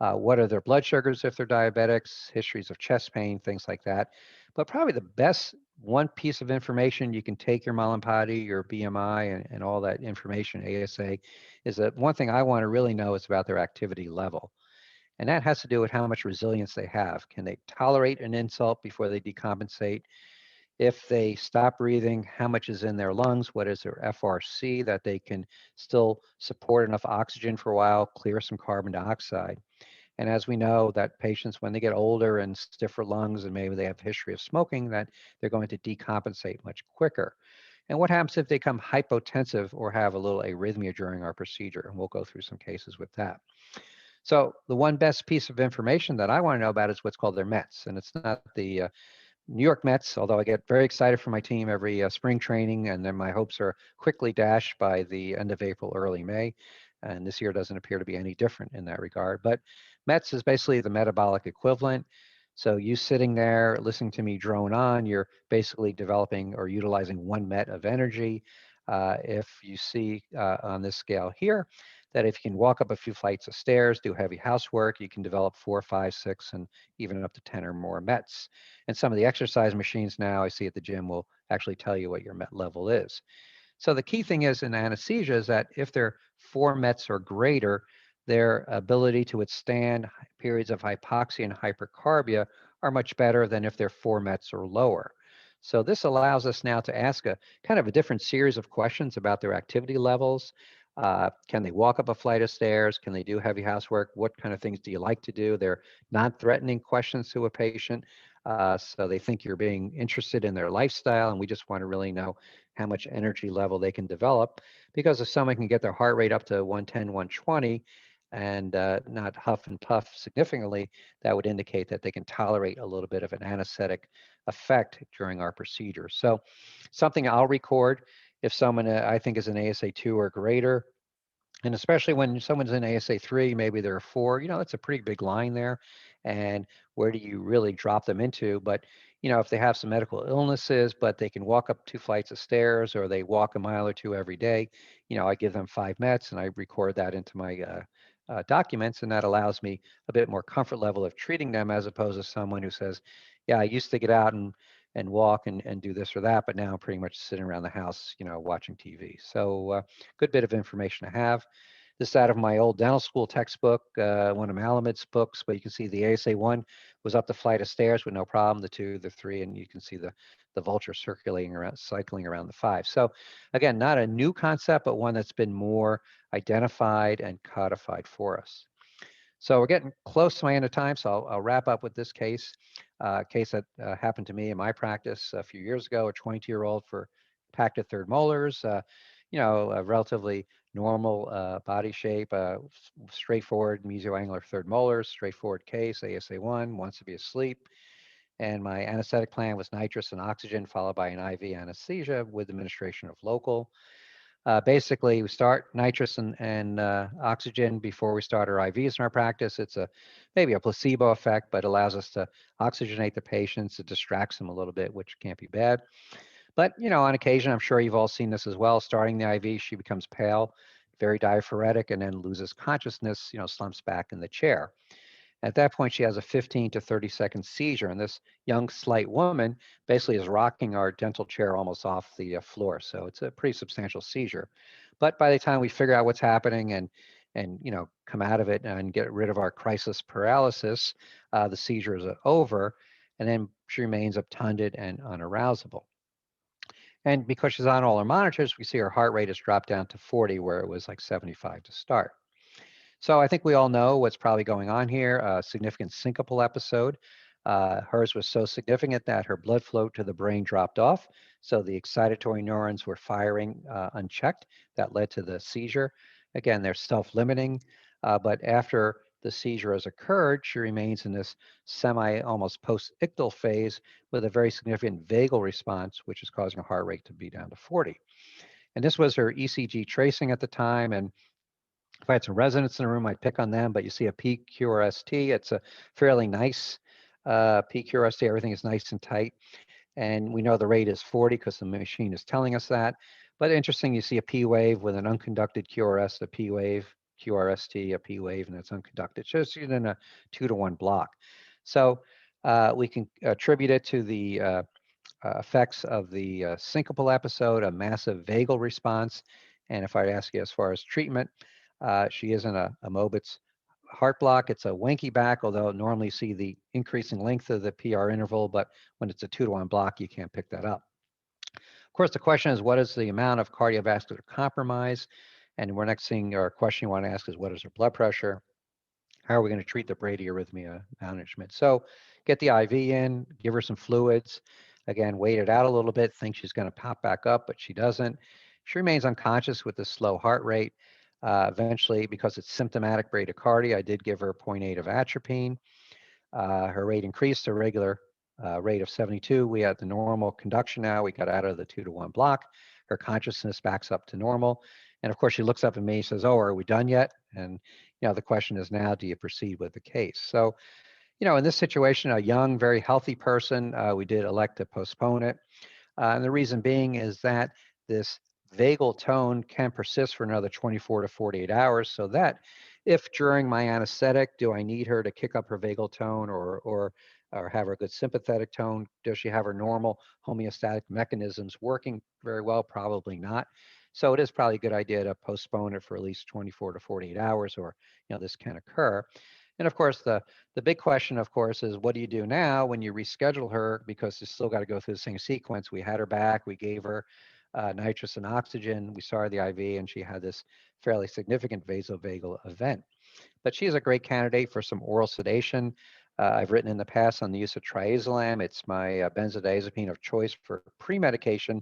What are their blood sugars if they're diabetics, histories of chest pain, things like that. But probably the best one piece of information you can take your Mallampati, your BMI, and all that information, ASA, is that one thing I want to really know is about their activity level. And that has to do with how much resilience they have. Can they tolerate an insult before they decompensate? If they stop breathing, how much is in their lungs? What is their FRC that they can still support enough oxygen for a while, clear some carbon dioxide? And as we know that patients, when they get older and stiffer lungs and maybe they have a history of smoking, that they're going to decompensate much quicker. And what happens if they become hypotensive or have a little arrhythmia during our procedure? And we'll go through some cases with that. So the one best piece of information that I want to know about is what's called their METs. And it's not the New York Mets, although I get very excited for my team every spring training, and then my hopes are quickly dashed by the end of April, early May. And this year doesn't appear to be any different in that regard. But METs is basically the metabolic equivalent. So you sitting there listening to me drone on, you're basically developing or utilizing 1 MET of energy. If you see on this scale here, that if you can walk up a few flights of stairs, do heavy housework, you can develop 4, 5, 6, and even up to 10 or more METs. And some of the exercise machines now I see at the gym will actually tell you what your MET level is. So the key thing is in anesthesia is that if they're 4 METs or greater, their ability to withstand periods of hypoxia and hypercarbia are much better than if they're 4 METs or lower. So this allows us now to ask a kind of a different series of questions about their activity levels. Can they walk up a flight of stairs? Can they do heavy housework? What kind of things do you like to do? They're non-threatening questions to a patient. So they think you're being interested in their lifestyle, and we just want to really know how much energy level they can develop. Because if someone can get their heart rate up to 110, 120, and not huff and puff significantly, that would indicate that they can tolerate a little bit of an anesthetic effect during our procedure. So something I'll record if someone I think is an ASA 2 or greater, and especially when someone's in ASA 3, maybe they're a 4, you know, that's a pretty big line there. And where do you really drop them into? But, you know, if they have some medical illnesses, but they can walk up 2 flights of stairs or they walk a mile or 2 every day, you know, I give them 5 METs and I record that into my documents. And that allows me a bit more comfort level of treating them as opposed to someone who says, yeah, I used to get out and walk and do this or that, but now I'm pretty much sitting around the house, you know, watching TV. So good bit of information to have. This is out of my old dental school textbook, one of Malamud's books, but you can see the ASA1 was up the flight of stairs with no problem, the 2, the 3, and you can see the vulture circulating around, cycling around the 5. So again, not a new concept, but one that's been more identified and codified for us. So we're getting close to my end of time, so I'll wrap up with this case. Case that happened to me in my practice a few years ago, a 22-year-old for impacted third molars, you know, a relatively normal body shape, straightforward mesioangular third molars, straightforward case, ASA1, wants to be asleep. And my anesthetic plan was nitrous and oxygen, followed by an IV anesthesia with administration of local. Basically, we start nitrous and oxygen before we start our IVs in our practice. It's maybe a placebo effect, but allows us to oxygenate the patients. It distracts them a little bit, which can't be bad. But, you know, on occasion, I'm sure you've all seen this as well. Starting the IV, she becomes pale, very diaphoretic, and then loses consciousness, you know, slumps back in the chair. At that point, she has a 15 to 30-second seizure, and this young, slight woman basically is rocking our dental chair almost off the floor. So it's a pretty substantial seizure. But by the time we figure out what's happening and you know, come out of it and get rid of our crisis paralysis, the seizure is over, and then she remains obtunded and unarousable. And because she's on all our monitors, we see her heart rate has dropped down to 40, where it was like 75 to start. So I think we all know what's probably going on here, a significant syncopal episode. Hers was so significant that her blood flow to the brain dropped off. So the excitatory neurons were firing unchecked. That led to the seizure. Again, they're self-limiting, but after the seizure has occurred, she remains in this almost post-ictal phase with a very significant vagal response, which is causing her heart rate to be down to 40. And this was her ECG tracing at the time. And if I had some residents in the room, I'd pick on them, but you see a PQRST. It's a fairly nice PQRST. Everything is nice and tight. And we know the rate is 40 because the machine is telling us that. But interesting, you see a P wave with an unconducted QRS, a P wave, QRST, a P wave, and it's unconducted. So it's in a 2-to-1 block. So we can attribute it to the effects of the syncopal episode, a massive vagal response. And if I ask you as far as treatment, she is in a Mobitz heart block. It's a wanky back, although normally you see the increasing length of the PR interval, but when it's a 2-to-1 block, you can't pick that up. Of course, the question is, what is the amount of cardiovascular compromise? And we're next thing, or question you want to ask is, what is her blood pressure? How are we going to treat the bradyarrhythmia management? So get the IV in, give her some fluids. Again, wait it out a little bit, think she's going to pop back up, but she doesn't. She remains unconscious with a slow heart rate. Eventually, because it's symptomatic bradycardia, I did give her 0.8 of atropine. Her rate increased to a regular rate of 72. We had the normal conduction now. We got out of the 2-to-1 block. Her consciousness backs up to normal. And of course, she looks up at me and says, "Oh, are we done yet?" And, you know, the question is now, do you proceed with the case? So, you know, in this situation, a young, very healthy person, we did elect to postpone it. And the reason being is that this vagal tone can persist for another 24 to 48 hours. So that if during my anesthetic, do I need her to kick up her vagal tone or have her good sympathetic tone? Does she have her normal homeostatic mechanisms working very well? Probably not. So it is probably a good idea to postpone it for at least 24 to 48 hours, or, you know, this can occur. And of course, the big question, of course, is what do you do now when you reschedule her, because you still got to go through the same sequence. We had her back, we gave her nitrous and oxygen, we started the IV, and she had this fairly significant vasovagal event. But she is a great candidate for some oral sedation. I've written in the past on the use of triazolam. It's my benzodiazepine of choice for pre-medication.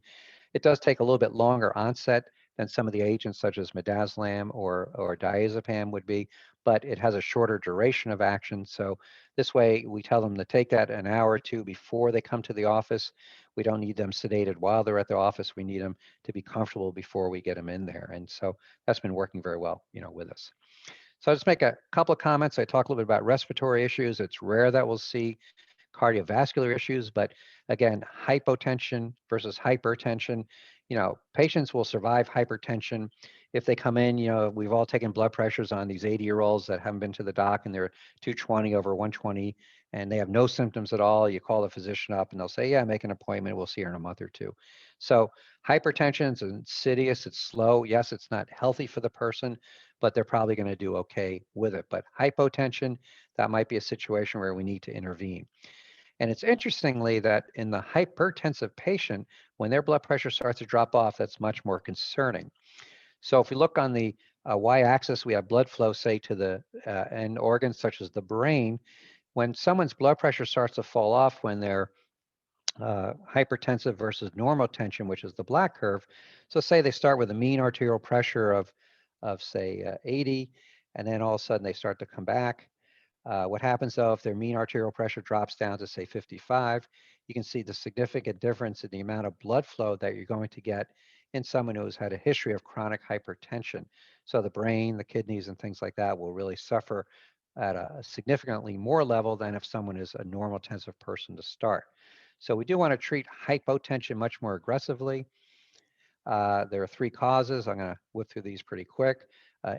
It does take a little bit longer onset than some of the agents such as midazolam or diazepam would be, but it has a shorter duration of action. So this way we tell them to take that an hour or two before they come to the office. We don't need them sedated while they're at the office. We need them to be comfortable before we get them in there. And so that's been working very well, you know, with us. So I'll just make a couple of comments. I talk a little bit about respiratory issues. It's rare that we'll see cardiovascular issues, but again, hypotension versus hypertension. You know, patients will survive hypertension if they come in. You know, we've all taken blood pressures on these 80-year-olds that haven't been to the doc, and they're 220 over 120, and they have no symptoms at all. You call the physician up and they'll say, "Yeah, make an appointment. We'll see her in a month or two." So hypertension is insidious. It's slow. Yes, it's not healthy for the person, but they're probably going to do okay with it. But hypotension, that might be a situation where we need to intervene. And it's interestingly that in the hypertensive patient, when their blood pressure starts to drop off, that's much more concerning. So if we look on the y-axis, we have blood flow, say, to the end organs such as the brain. When someone's blood pressure starts to fall off when they're hypertensive versus normal tension, which is the black curve. So say they start with a mean arterial pressure of say 80, and then all of a sudden they start to come back. What happens though if their mean arterial pressure drops down to say 55, you can see the significant difference in the amount of blood flow that you're going to get in someone who has had a history of chronic hypertension. So the brain, the kidneys, and things like that will really suffer at a significantly more level than if someone is a normal tensive person to start. So we do want to treat hypotension much more aggressively. There are 3 causes. I'm going to whip through these pretty quick.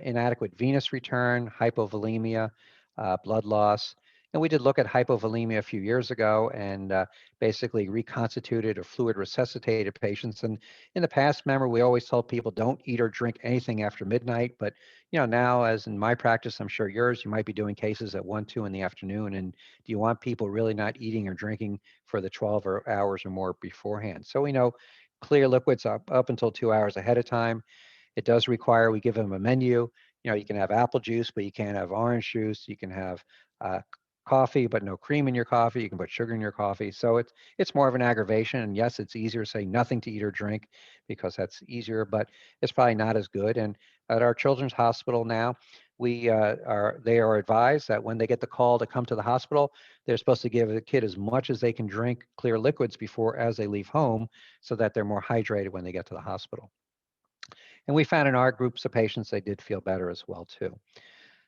Inadequate venous return, hypovolemia, blood loss. And we did look at hypovolemia a few years ago and basically reconstituted or fluid resuscitated patients. And in the past, remember, we always told people don't eat or drink anything after midnight. But now, as in my practice, I'm sure yours, you might be doing cases at 1, 2 in the afternoon. And do you want people really not eating or drinking for the 12 hours or more beforehand? So we know clear liquids up until 2 hours ahead of time. It does require we give them a menu. You can have apple juice, but you can't have orange juice. You can have coffee, but no cream in your coffee. You can put sugar in your coffee. So it's more of an aggravation. And yes, it's easier to say nothing to eat or drink because that's easier, but it's probably not as good. And at our children's hospital now, they are advised that when they get the call to come to the hospital, they're supposed to give the kid as much as they can drink clear liquids before as they leave home so that they're more hydrated when they get to the hospital. And we found in our groups of patients, they did feel better as well too.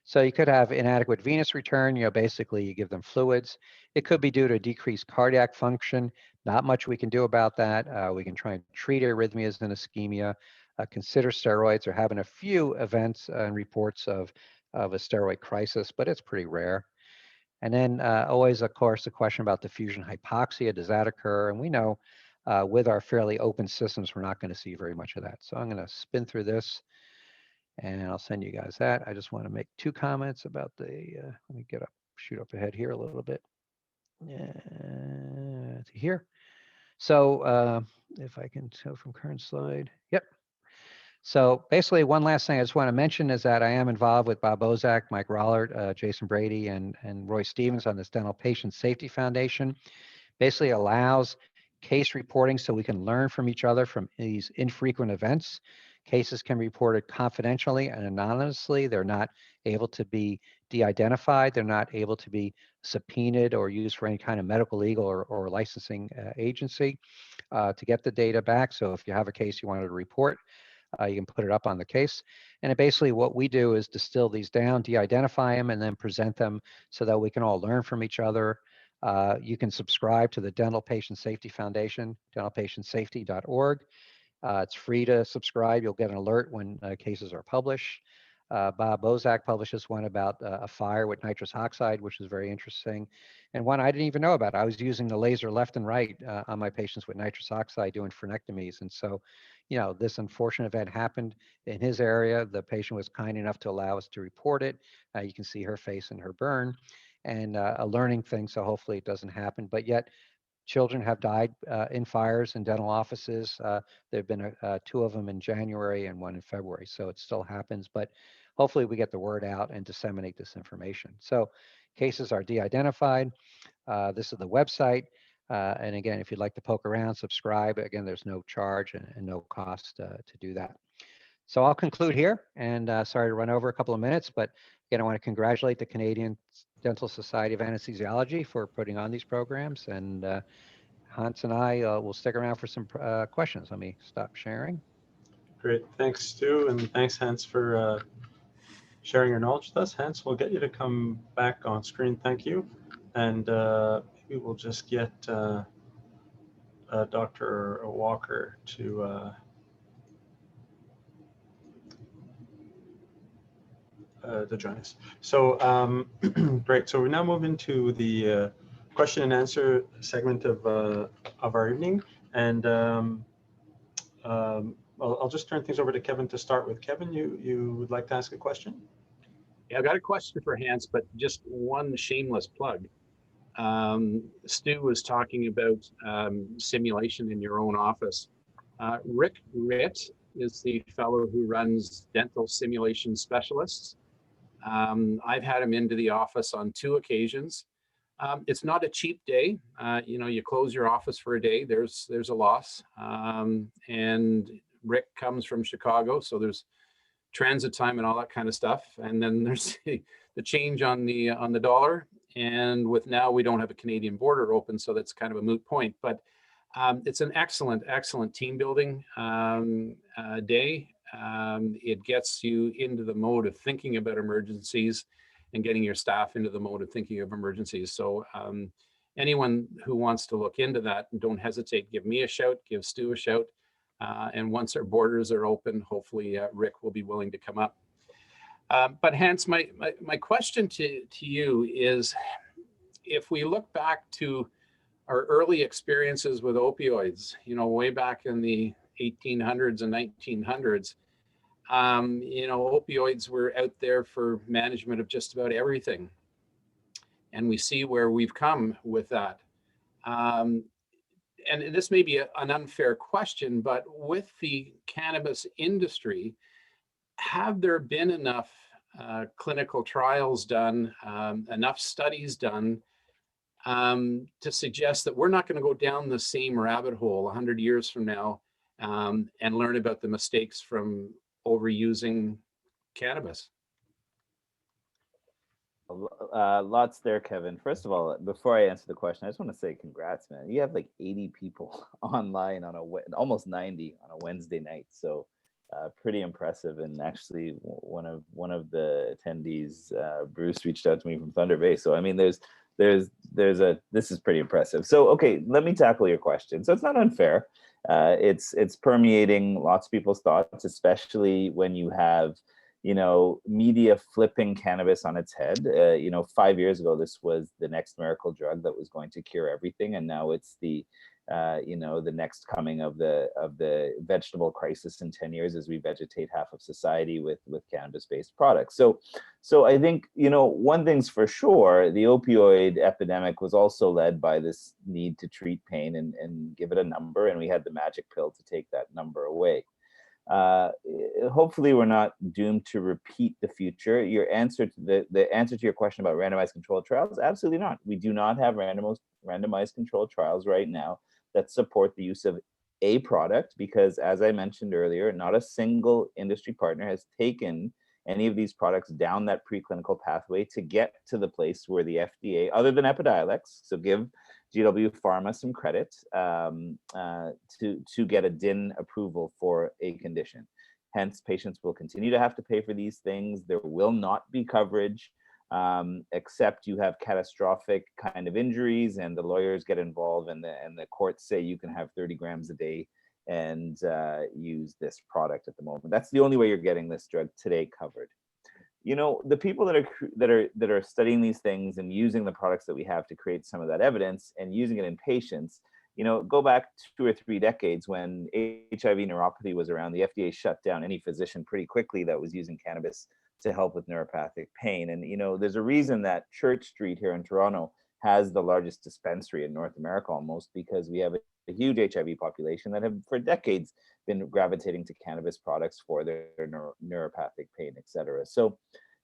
So you could have inadequate venous return, basically you give them fluids. It could be due to decreased cardiac function. Not much we can do about that. We can try and treat arrhythmias and ischemia, consider steroids or having a few events and reports of a steroid crisis, but it's pretty rare. And then always, of course, the question about diffusion hypoxia, does that occur? And we know with our fairly open systems, we're not going to see very much of that. So I'm going to spin through this and I'll send you guys that. I just want to make 2 comments about let me shoot up ahead here a little bit. To here. So if I can tell from current slide. Yep. So basically, one last thing I just want to mention is that I am involved with Bob Bozak, Mike Rollert, Jason Brady, and Roy Stevens on this Dental Patient Safety Foundation. Basically allows case reporting so we can learn from each other from these infrequent events. Cases can be reported confidentially and anonymously. They're not able to be de-identified. They're not able to be subpoenaed or used for any kind of medical, legal, or licensing agency to get the data back. So if you have a case you wanted to report, you can put it up on the case. And basically what we do is distill these down, de-identify them, and then present them so that we can all learn from each other. You can subscribe to the Dental Patient Safety Foundation, dentalpatientsafety.org. It's free to subscribe. You'll get an alert when cases are published. Bob Bozak publishes one about a fire with nitrous oxide, which is very interesting. And one I didn't even know about. I was using the laser left and right on my patients with nitrous oxide doing frenectomies. And so, this unfortunate event happened in his area. The patient was kind enough to allow us to report it. You can see her face and her burn, and a learning thing. So hopefully it doesn't happen. But yet, children have died in fires in dental offices. There have been 2 of them in January and 1 in February. So it still happens, but hopefully we get the word out and disseminate this information. So cases are de-identified. This is the website. And again, if you'd like to poke around, subscribe. Again, there's no charge and no cost to do that. So I'll conclude here, and sorry to run over a couple of minutes, but again, I want to congratulate the Canadian Dental Society of Anesthesiology for putting on these programs, and Hans and I will stick around for some questions. Let me stop sharing. Great, thanks Stu, and thanks Hans for sharing your knowledge with us. Hans, we'll get you to come back on screen, thank you. And maybe we'll just get Dr. Walker to join us. So great. So we now move into the question and answer segment of our evening, and I'll just turn things over to Kevin to start with. Kevin, you would like to ask a question? Yeah, I've got a question for Hans, but just one shameless plug. Stu was talking about simulation in your own office. Rick Ritt is the fellow who runs Dental Simulation Specialists. I've had him into the office on 2 occasions. It's not a cheap day. You know, you close your office for a day, there's a loss. And Rick comes from Chicago, so there's transit time and all that kind of stuff. And then there's the change on the dollar. And with now we don't have a Canadian border open, so that's kind of a moot point. But it's an excellent team building day. It gets you into the mode of thinking about emergencies and getting your staff into the mode of thinking of emergencies. So anyone who wants to look into that, don't hesitate, give me a shout, give Stu a shout. And once our borders are open, hopefully Rick will be willing to come up. But Hans, my question to you is, if we look back to our early experiences with opioids, you know, way back in the 1800s and 1900s, you know, opioids were out there for management of just about everything. And we see where we've come with that. And this may be an unfair question, but with the cannabis industry, have there been enough clinical trials done, enough studies done to suggest that we're not going to go down the same rabbit hole 100 years from now and learn about the mistakes from overusing cannabis? Lots there, Kevin. First of all, before I answer the question, I just want to say congrats, man. You have like 80 people online on almost 90 on a Wednesday night. So pretty impressive. And actually one of the attendees, Bruce, reached out to me from Thunder Bay. So I mean, this is pretty impressive. So okay, let me tackle your question. So it's not unfair. It's permeating lots of people's thoughts, especially when you have, you know, media flipping cannabis on its head. You know, 5 years ago, this was the next miracle drug that was going to cure everything, and now it's the, you know, the next coming of the vegetable crisis in 10 years as we vegetate half of society with cannabis-based products. So I think, you know, one thing's for sure, the opioid epidemic was also led by this need to treat pain and give it a number, and we had the magic pill to take that number away. Hopefully we're not doomed to repeat the future. Your answer to the answer to your question about randomized controlled trials, absolutely not. We do not have randomized controlled trials right now that support the use of a product, because as I mentioned earlier, not a single industry partner has taken any of these products down that preclinical pathway to get to the place where the FDA, other than Epidiolex, so give GW Pharma some credit, to get a DIN approval for a condition. Hence, patients will continue to have to pay for these things. There will not be coverage, except you have catastrophic kind of injuries and the lawyers get involved and the courts say you can have 30 grams a day and use this product at the moment. That's the only way you're getting this drug today covered. You know, the people that are studying these things and using the products that we have to create some of that evidence and using it in patients, you know, go back 2 or 3 decades when HIV neuropathy was around, the FDA shut down any physician pretty quickly that was using cannabis to help with neuropathic pain. And, you know, there's a reason that Church Street here in Toronto has the largest dispensary in North America almost, because we have a huge HIV population that have for decades been gravitating to cannabis products for their neuropathic pain, et cetera. So,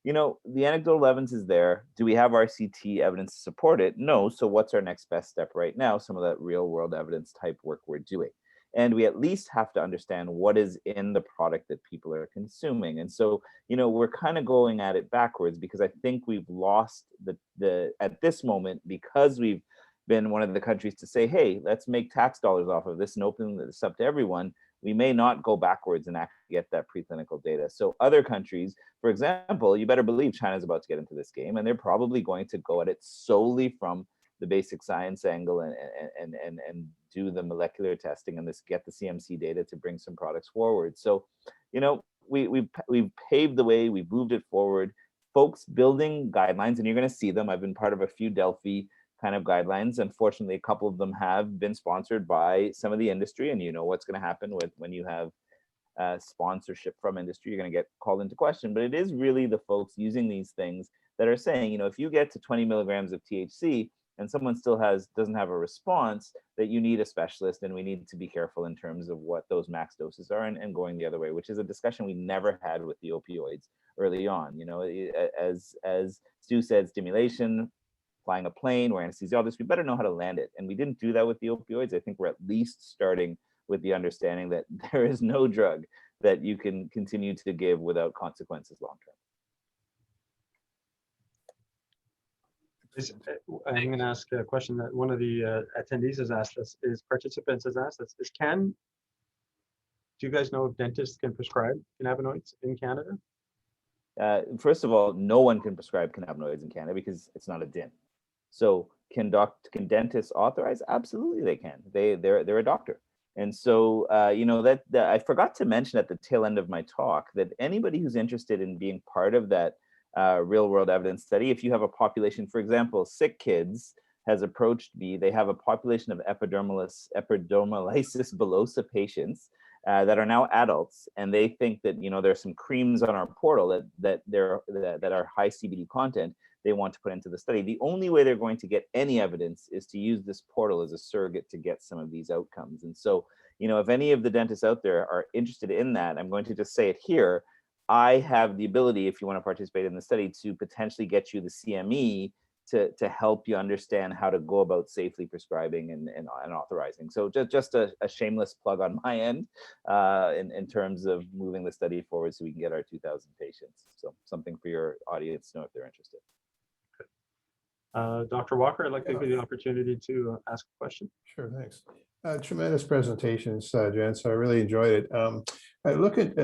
you know, the anecdotal evidence is there. Do we have RCT evidence to support it? No. So what's our next best step right now? Some of that real world evidence type work we're doing. And we at least have to understand what is in the product that people are consuming. And so, you know, we're kind of going at it backwards, because I think we've lost the at this moment, because we've been one of the countries to say, hey, let's make tax dollars off of this and open this up to everyone. We may not go backwards and actually get that preclinical data. So other countries, for example, you better believe China's about to get into this game, and they're probably going to go at it solely from the basic science angle and do the molecular testing and get the CMC data to bring some products forward. So, you know, we've paved the way, we've moved it forward. Folks building guidelines, and you're going to see them. I've been part of a few Delphi kind of guidelines. Unfortunately, a couple of them have been sponsored by some of the industry, and you know what's going to happen when you have sponsorship from industry, you're going to get called into question. But it is really the folks using these things that are saying, you know, if you get to 20 milligrams of THC and someone still doesn't have a response, that you need a specialist, and we need to be careful in terms of what those max doses are, and going the other way, which is a discussion we never had with the opioids early on. You know, as Stu said, stimulation, flying a plane, we're anesthesiologists, we better know how to land it. And we didn't do that with the opioids. I think we're at least starting with the understanding that there is no drug that you can continue to give without consequences long term. I'm going to ask a question that one of the attendees has asked us, participants has asked us, do you guys know if dentists can prescribe cannabinoids in Canada? First of all, no one can prescribe cannabinoids in Canada because it's not a DIN. So can dentists authorize? Absolutely they can. They're a doctor. And so, you know, that I forgot to mention at the tail end of my talk that anybody who's interested in being part of that real world evidence study, if you have a population, for example, Sick Kids has approached me. They have a population of epidermolysis bullosa patients that are now adults, and they think that, you know, there's some creams on our portal that are high CBD content they want to put into the study. The only way they're going to get any evidence is to use this portal as a surrogate to get some of these outcomes. And so, you know, if any of the dentists out there are interested in that, I'm going to just say it here. I have the ability, if you want to participate in the study, to potentially get you the CME to help you understand how to go about safely prescribing and authorizing. So just a shameless plug on my end in terms of moving the study forward so we can get our 2,000 patients. So something for your audience to know if they're interested. Dr. Walker, I'd like to give you the opportunity to ask a question. Sure, thanks. Tremendous presentations, gents. I really enjoyed it. I look at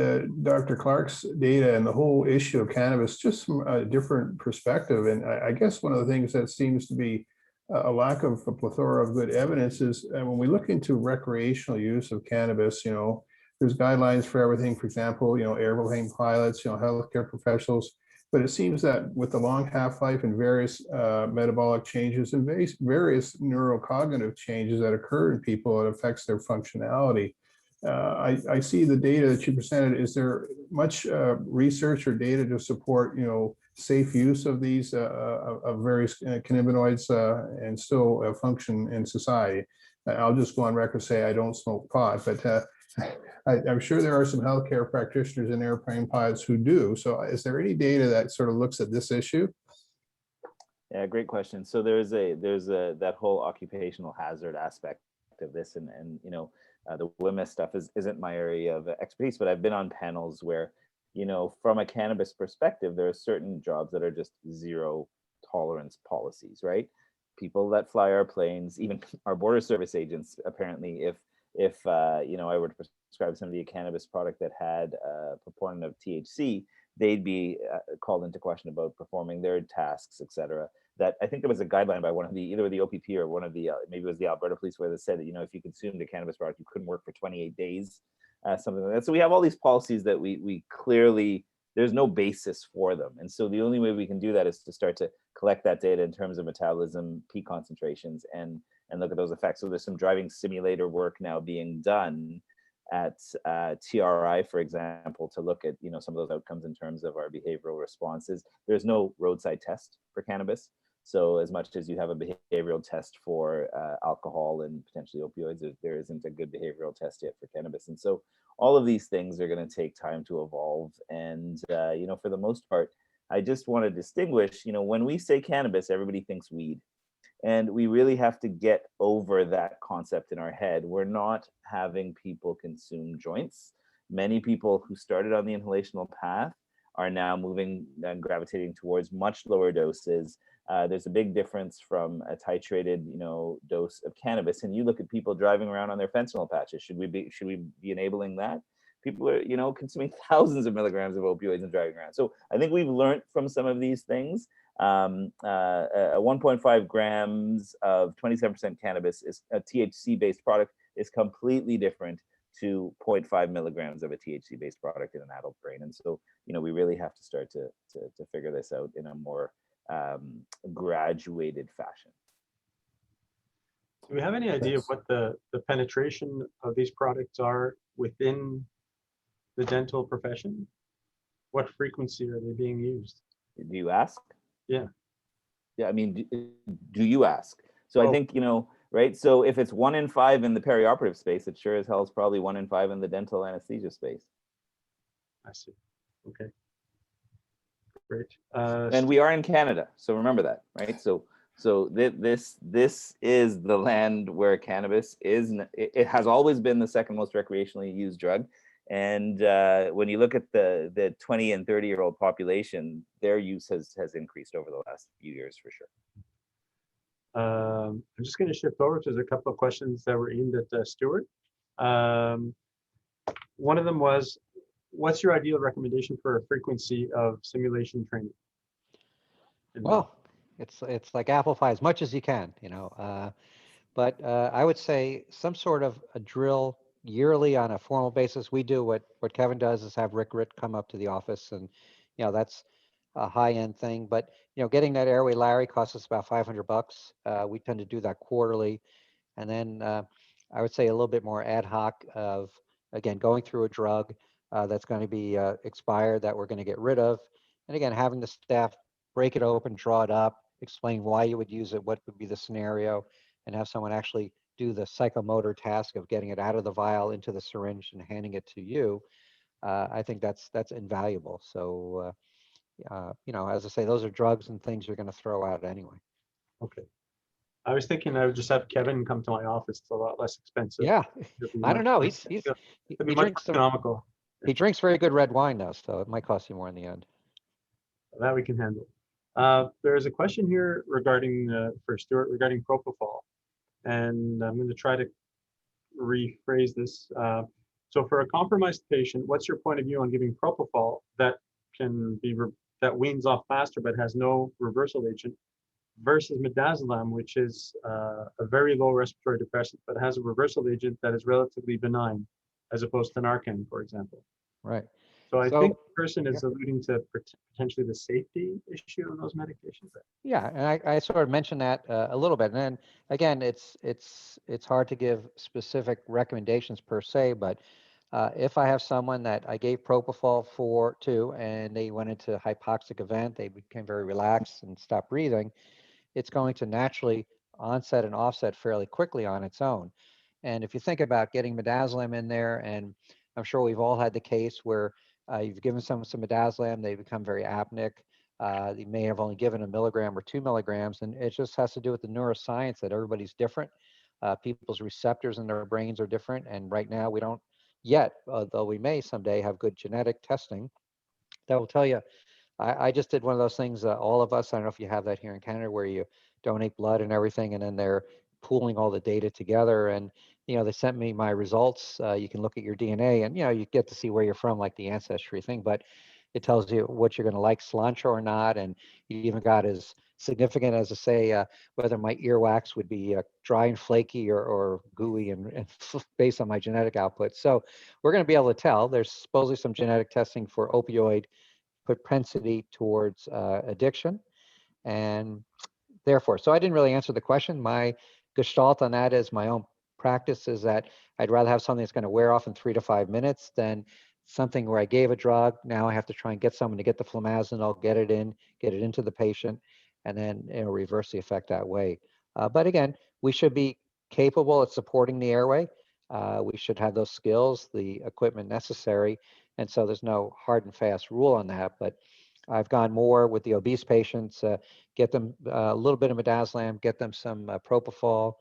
Dr. Clark's data and the whole issue of cannabis just from a different perspective. And I guess one of the things that seems to be a lack of a plethora of good evidence is when we look into recreational use of cannabis, you know, there's guidelines for everything. For example, you know, airplane pilots, you know, healthcare professionals. But it seems that with the long half-life and various metabolic changes and various neurocognitive changes that occur in people, it affects their functionality. I see the data that you presented. Is there much research or data to support, you know, safe use of these of various cannabinoids and still function in society? I'll just go on record and say I don't smoke pot, but I'm sure there are some healthcare practitioners and airplane pilots who do. So is there any data that sort of looks at this issue? Yeah, great question. So there's that whole occupational hazard aspect of this, and you know, the WMS stuff isn't my area of expertise, but I've been on panels where, you know, from a cannabis perspective, there are certain jobs that are just zero tolerance policies, right? People that fly our planes, even our border service agents, apparently, if you know, I were to prescribe somebody a cannabis product that had a proponent of THC, they'd be called into question about performing their tasks, etc. That I think there was a guideline by one of the, either the OPP or one of the, maybe it was the Alberta Police, where they said that, you know, if you consumed a cannabis product, you couldn't work for 28 days, something like that. So we have all these policies that we clearly, there's no basis for them. And so the only way we can do that is to start to collect that data in terms of metabolism, peak concentrations, and look at those effects. So there's some driving simulator work now being done at TRI, for example, to look at, you know, some of those outcomes in terms of our behavioral responses. There's no roadside test for cannabis. So as much as you have a behavioral test for alcohol and potentially opioids, there isn't a good behavioral test yet for cannabis. And so all of these things are going to take time to evolve. And, you know, for the most part, I just want to distinguish, you know, when we say cannabis, everybody thinks weed. And we really have to get over that concept in our head. We're not having people consume joints. Many people who started on the inhalational path are now moving and gravitating towards much lower doses. There's a big difference from a titrated, you know, dose of cannabis. And you look at people driving around on their fentanyl patches. Should we be enabling that? People are, you know, consuming thousands of milligrams of opioids and driving around. So I think we've learned from some of these things. 1.5 grams of 27% cannabis is a THC-based product is completely different to 0.5 milligrams of a THC-based product in an adult brain. And so, you know, we really have to start to figure this out in a more graduated fashion. Do we have any idea of what the penetration of these products are within the dental profession? What frequency are they being used? Do you ask? Yeah. Yeah, I mean, do you ask? So I Oh. think, right? So if it's 1 in 5 in the perioperative space, it sure as hell is probably 1 in 5 in the dental anesthesia space. I see. Okay. Great. And we are in Canada, so remember that, right? So this is the land where cannabis is. It has always been the second most recreationally used drug, and when you look at the 20 and 30-year-old population, their use has increased over the last few years for sure. I'm just going to shift over because there's a couple of questions that were aimed at Stuart. One of them was, what's your ideal recommendation for a frequency of simulation training? Well, it's like apple pie, as much as you can, but I would say some sort of a drill yearly on a formal basis. We do what Kevin does is have Rick come up to the office, and that's a high-end thing. But getting that airway Larry costs us about $500. We tend to do that quarterly, and then I would say a little bit more ad hoc of, again, going through a drug that's going to be expired that we're going to get rid of, and again having the staff break it open, draw it up, explain why you would use it, what would be the scenario, and have someone actually do the psychomotor task of getting it out of the vial into the syringe and handing it to you. I think that's invaluable. So, as I say, those are drugs and things you're going to throw out anyway. Okay. I was thinking I would just have Kevin come to my office. It's a lot less expensive. Yeah, I don't know. He It'd be much drinks more economical. He drinks very good red wine though, so it might cost you more in the end. That we can handle. There's a question here regarding for Stuart regarding propofol, and I'm going to try to rephrase this. So for a compromised patient, what's your point of view on giving propofol that can be that weans off faster but has no reversal agent, versus midazolam, which is a very low respiratory depressant but has a reversal agent that is relatively benign, as opposed to Narcan, for example? Right. So I think the person is alluding to potentially the safety issue of those medications. Yeah, and I sort of mentioned that a little bit. And then again, it's hard to give specific recommendations per se, but if I have someone that I gave propofol to and they went into a hypoxic event, they became very relaxed and stopped breathing, it's going to naturally onset and offset fairly quickly on its own. And if you think about getting midazolam in there, and I'm sure we've all had the case where you've given someone some midazolam, they become very apneic. You may have only given 1 milligram or 2 milligrams, and it just has to do with the neuroscience that everybody's different. People's receptors in their brains are different, and right now we don't yet, though we may someday have good genetic testing that will tell you. I just did one of those things, all of us, I don't know if you have that here in Canada, where you donate blood and everything, and then they're pooling all the data together, and they sent me my results. You can look at your DNA, and you get to see where you're from, like the ancestry thing, but it tells you what you're going to like, cilantro or not, and you even got as significant as to say whether my earwax would be dry and flaky or gooey and based on my genetic output. So we're going to be able to tell. There's supposedly some genetic testing for opioid propensity towards addiction, and therefore, so I didn't really answer the question. My gestalt on that is my own practice is that I'd rather have something that's going to wear off in 3 to 5 minutes than something where I gave a drug. Now I have to try and get someone to get the flumazenol, get it into the patient, and then reverse the effect that way. But again, we should be capable of supporting the airway. We should have those skills, the equipment necessary, and so there's no hard and fast rule on that. But I've gone more with the obese patients, get them a little bit of midazolam, get them some propofol,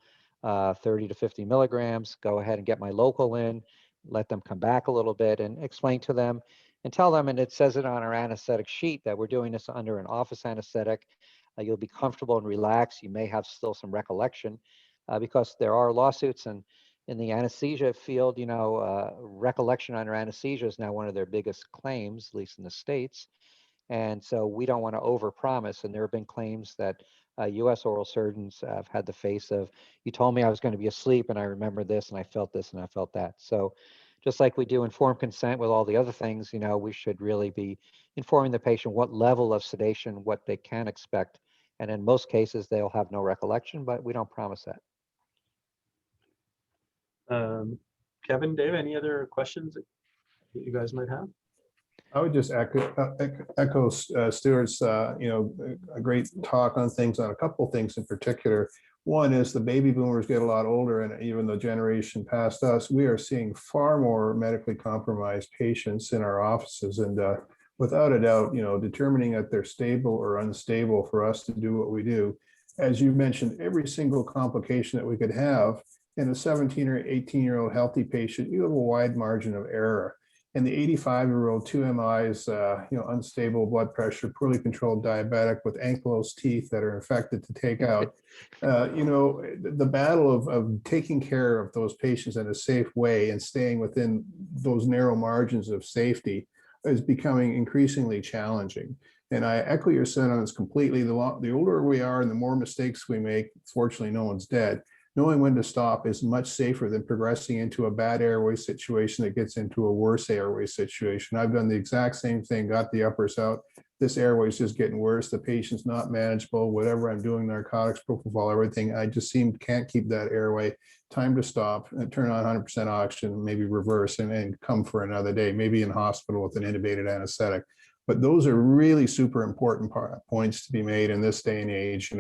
30 to 50 milligrams, go ahead and get my local in, let them come back a little bit and explain to them and tell them, and it says it on our anesthetic sheet, that we're doing this under an office anesthetic. You'll be comfortable and relaxed. You may have still some recollection because there are lawsuits, and in the anesthesia field, recollection under anesthesia is now one of their biggest claims, at least in the States. And so we don't want to overpromise. And there have been claims that U.S. oral surgeons have had the face of, you told me I was going to be asleep and I remember this and I felt this and I felt that. So just like we do informed consent with all the other things, we should really be informing the patient what level of sedation, what they can expect. And in most cases, they'll have no recollection, but we don't promise that. Kevin, Dave, any other questions? that you guys might have? I would just echo Stuart's, a great talk on things, on a couple of things in particular. One is the baby boomers get a lot older, and even the generation past us, we are seeing far more medically compromised patients in our offices. And without a doubt, determining that they're stable or unstable for us to do what we do. As you mentioned, every single complication that we could have in a 17 or 18-year-old healthy patient, you have a wide margin of error. And the 85-year-old, 2 MIs, unstable blood pressure, poorly controlled diabetic with ankylosed teeth that are infected to take out. The battle of taking care of those patients in a safe way and staying within those narrow margins of safety is becoming increasingly challenging. And I echo your sentiments completely. The older we are and the more mistakes we make, fortunately, no one's dead. Knowing when to stop is much safer than progressing into a bad airway situation that gets into a worse airway situation. I've done the exact same thing, got the uppers out. This airway is just getting worse. The patient's not manageable. Whatever I'm doing, narcotics, propofol, everything, I just can't keep that airway. Time to stop and turn on 100% oxygen, maybe reverse and come for another day, maybe in hospital with an intubated anesthetic. But those are really super important points to be made in this day and age.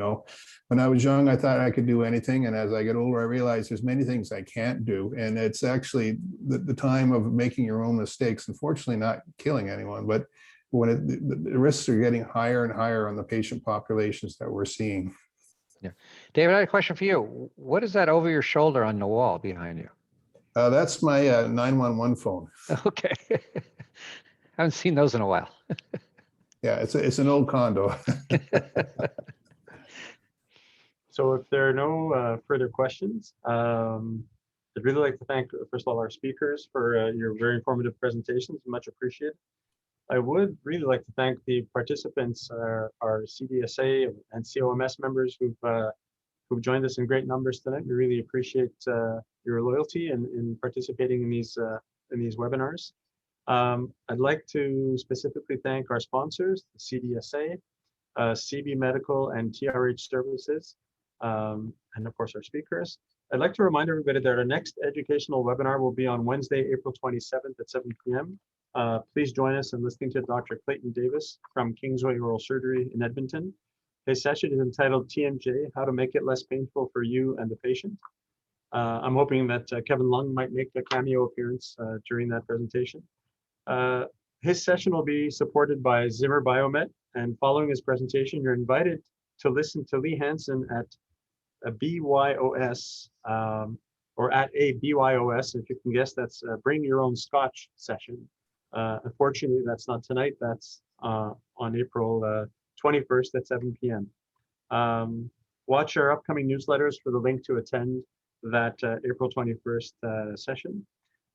When I was young, I thought I could do anything. And as I get older, I realize there's many things I can't do. And it's actually the time of making your own mistakes, unfortunately not killing anyone, but when the risks are getting higher and higher on the patient populations that we're seeing. Yeah. David, I had a question for you. What is that over your shoulder on the wall behind you? That's my 911 phone. Okay. I haven't seen those in a while. Yeah, it's an old condo. So if there are no further questions, I'd really like to thank, first of all, our speakers for your very informative presentations. Much appreciated. I would really like to thank the participants, our CDSA and COMS members who've joined us in great numbers tonight. We really appreciate your loyalty in participating in these webinars. I'd like to specifically thank our sponsors, the CDSA, CB Medical, and TRH Services, and of course our speakers. I'd like to remind everybody that our next educational webinar will be on Wednesday, April 27th at 7 p.m. Please join us in listening to Dr. Clayton Davis from Kingsway Oral Surgery in Edmonton. His session is entitled TMJ, How to Make It Less Painful for You and the Patient. I'm hoping that Kevin Lung might make a cameo appearance during that presentation. His session will be supported by Zimmer Biomet, and following his presentation, you're invited to listen to Lee Hansen at a BYOS or at a BYOS. If you can guess, that's Bring Your Own Scotch session. Unfortunately, that's not tonight. That's on April 21st at 7 p.m. Watch our upcoming newsletters for the link to attend that April 21st session.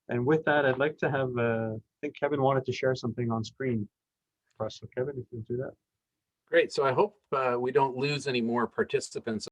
And with that, I'd like to have, I think Kevin wanted to share something on screen for us. So Kevin, if you'll do that. Great. So I hope we don't lose any more participants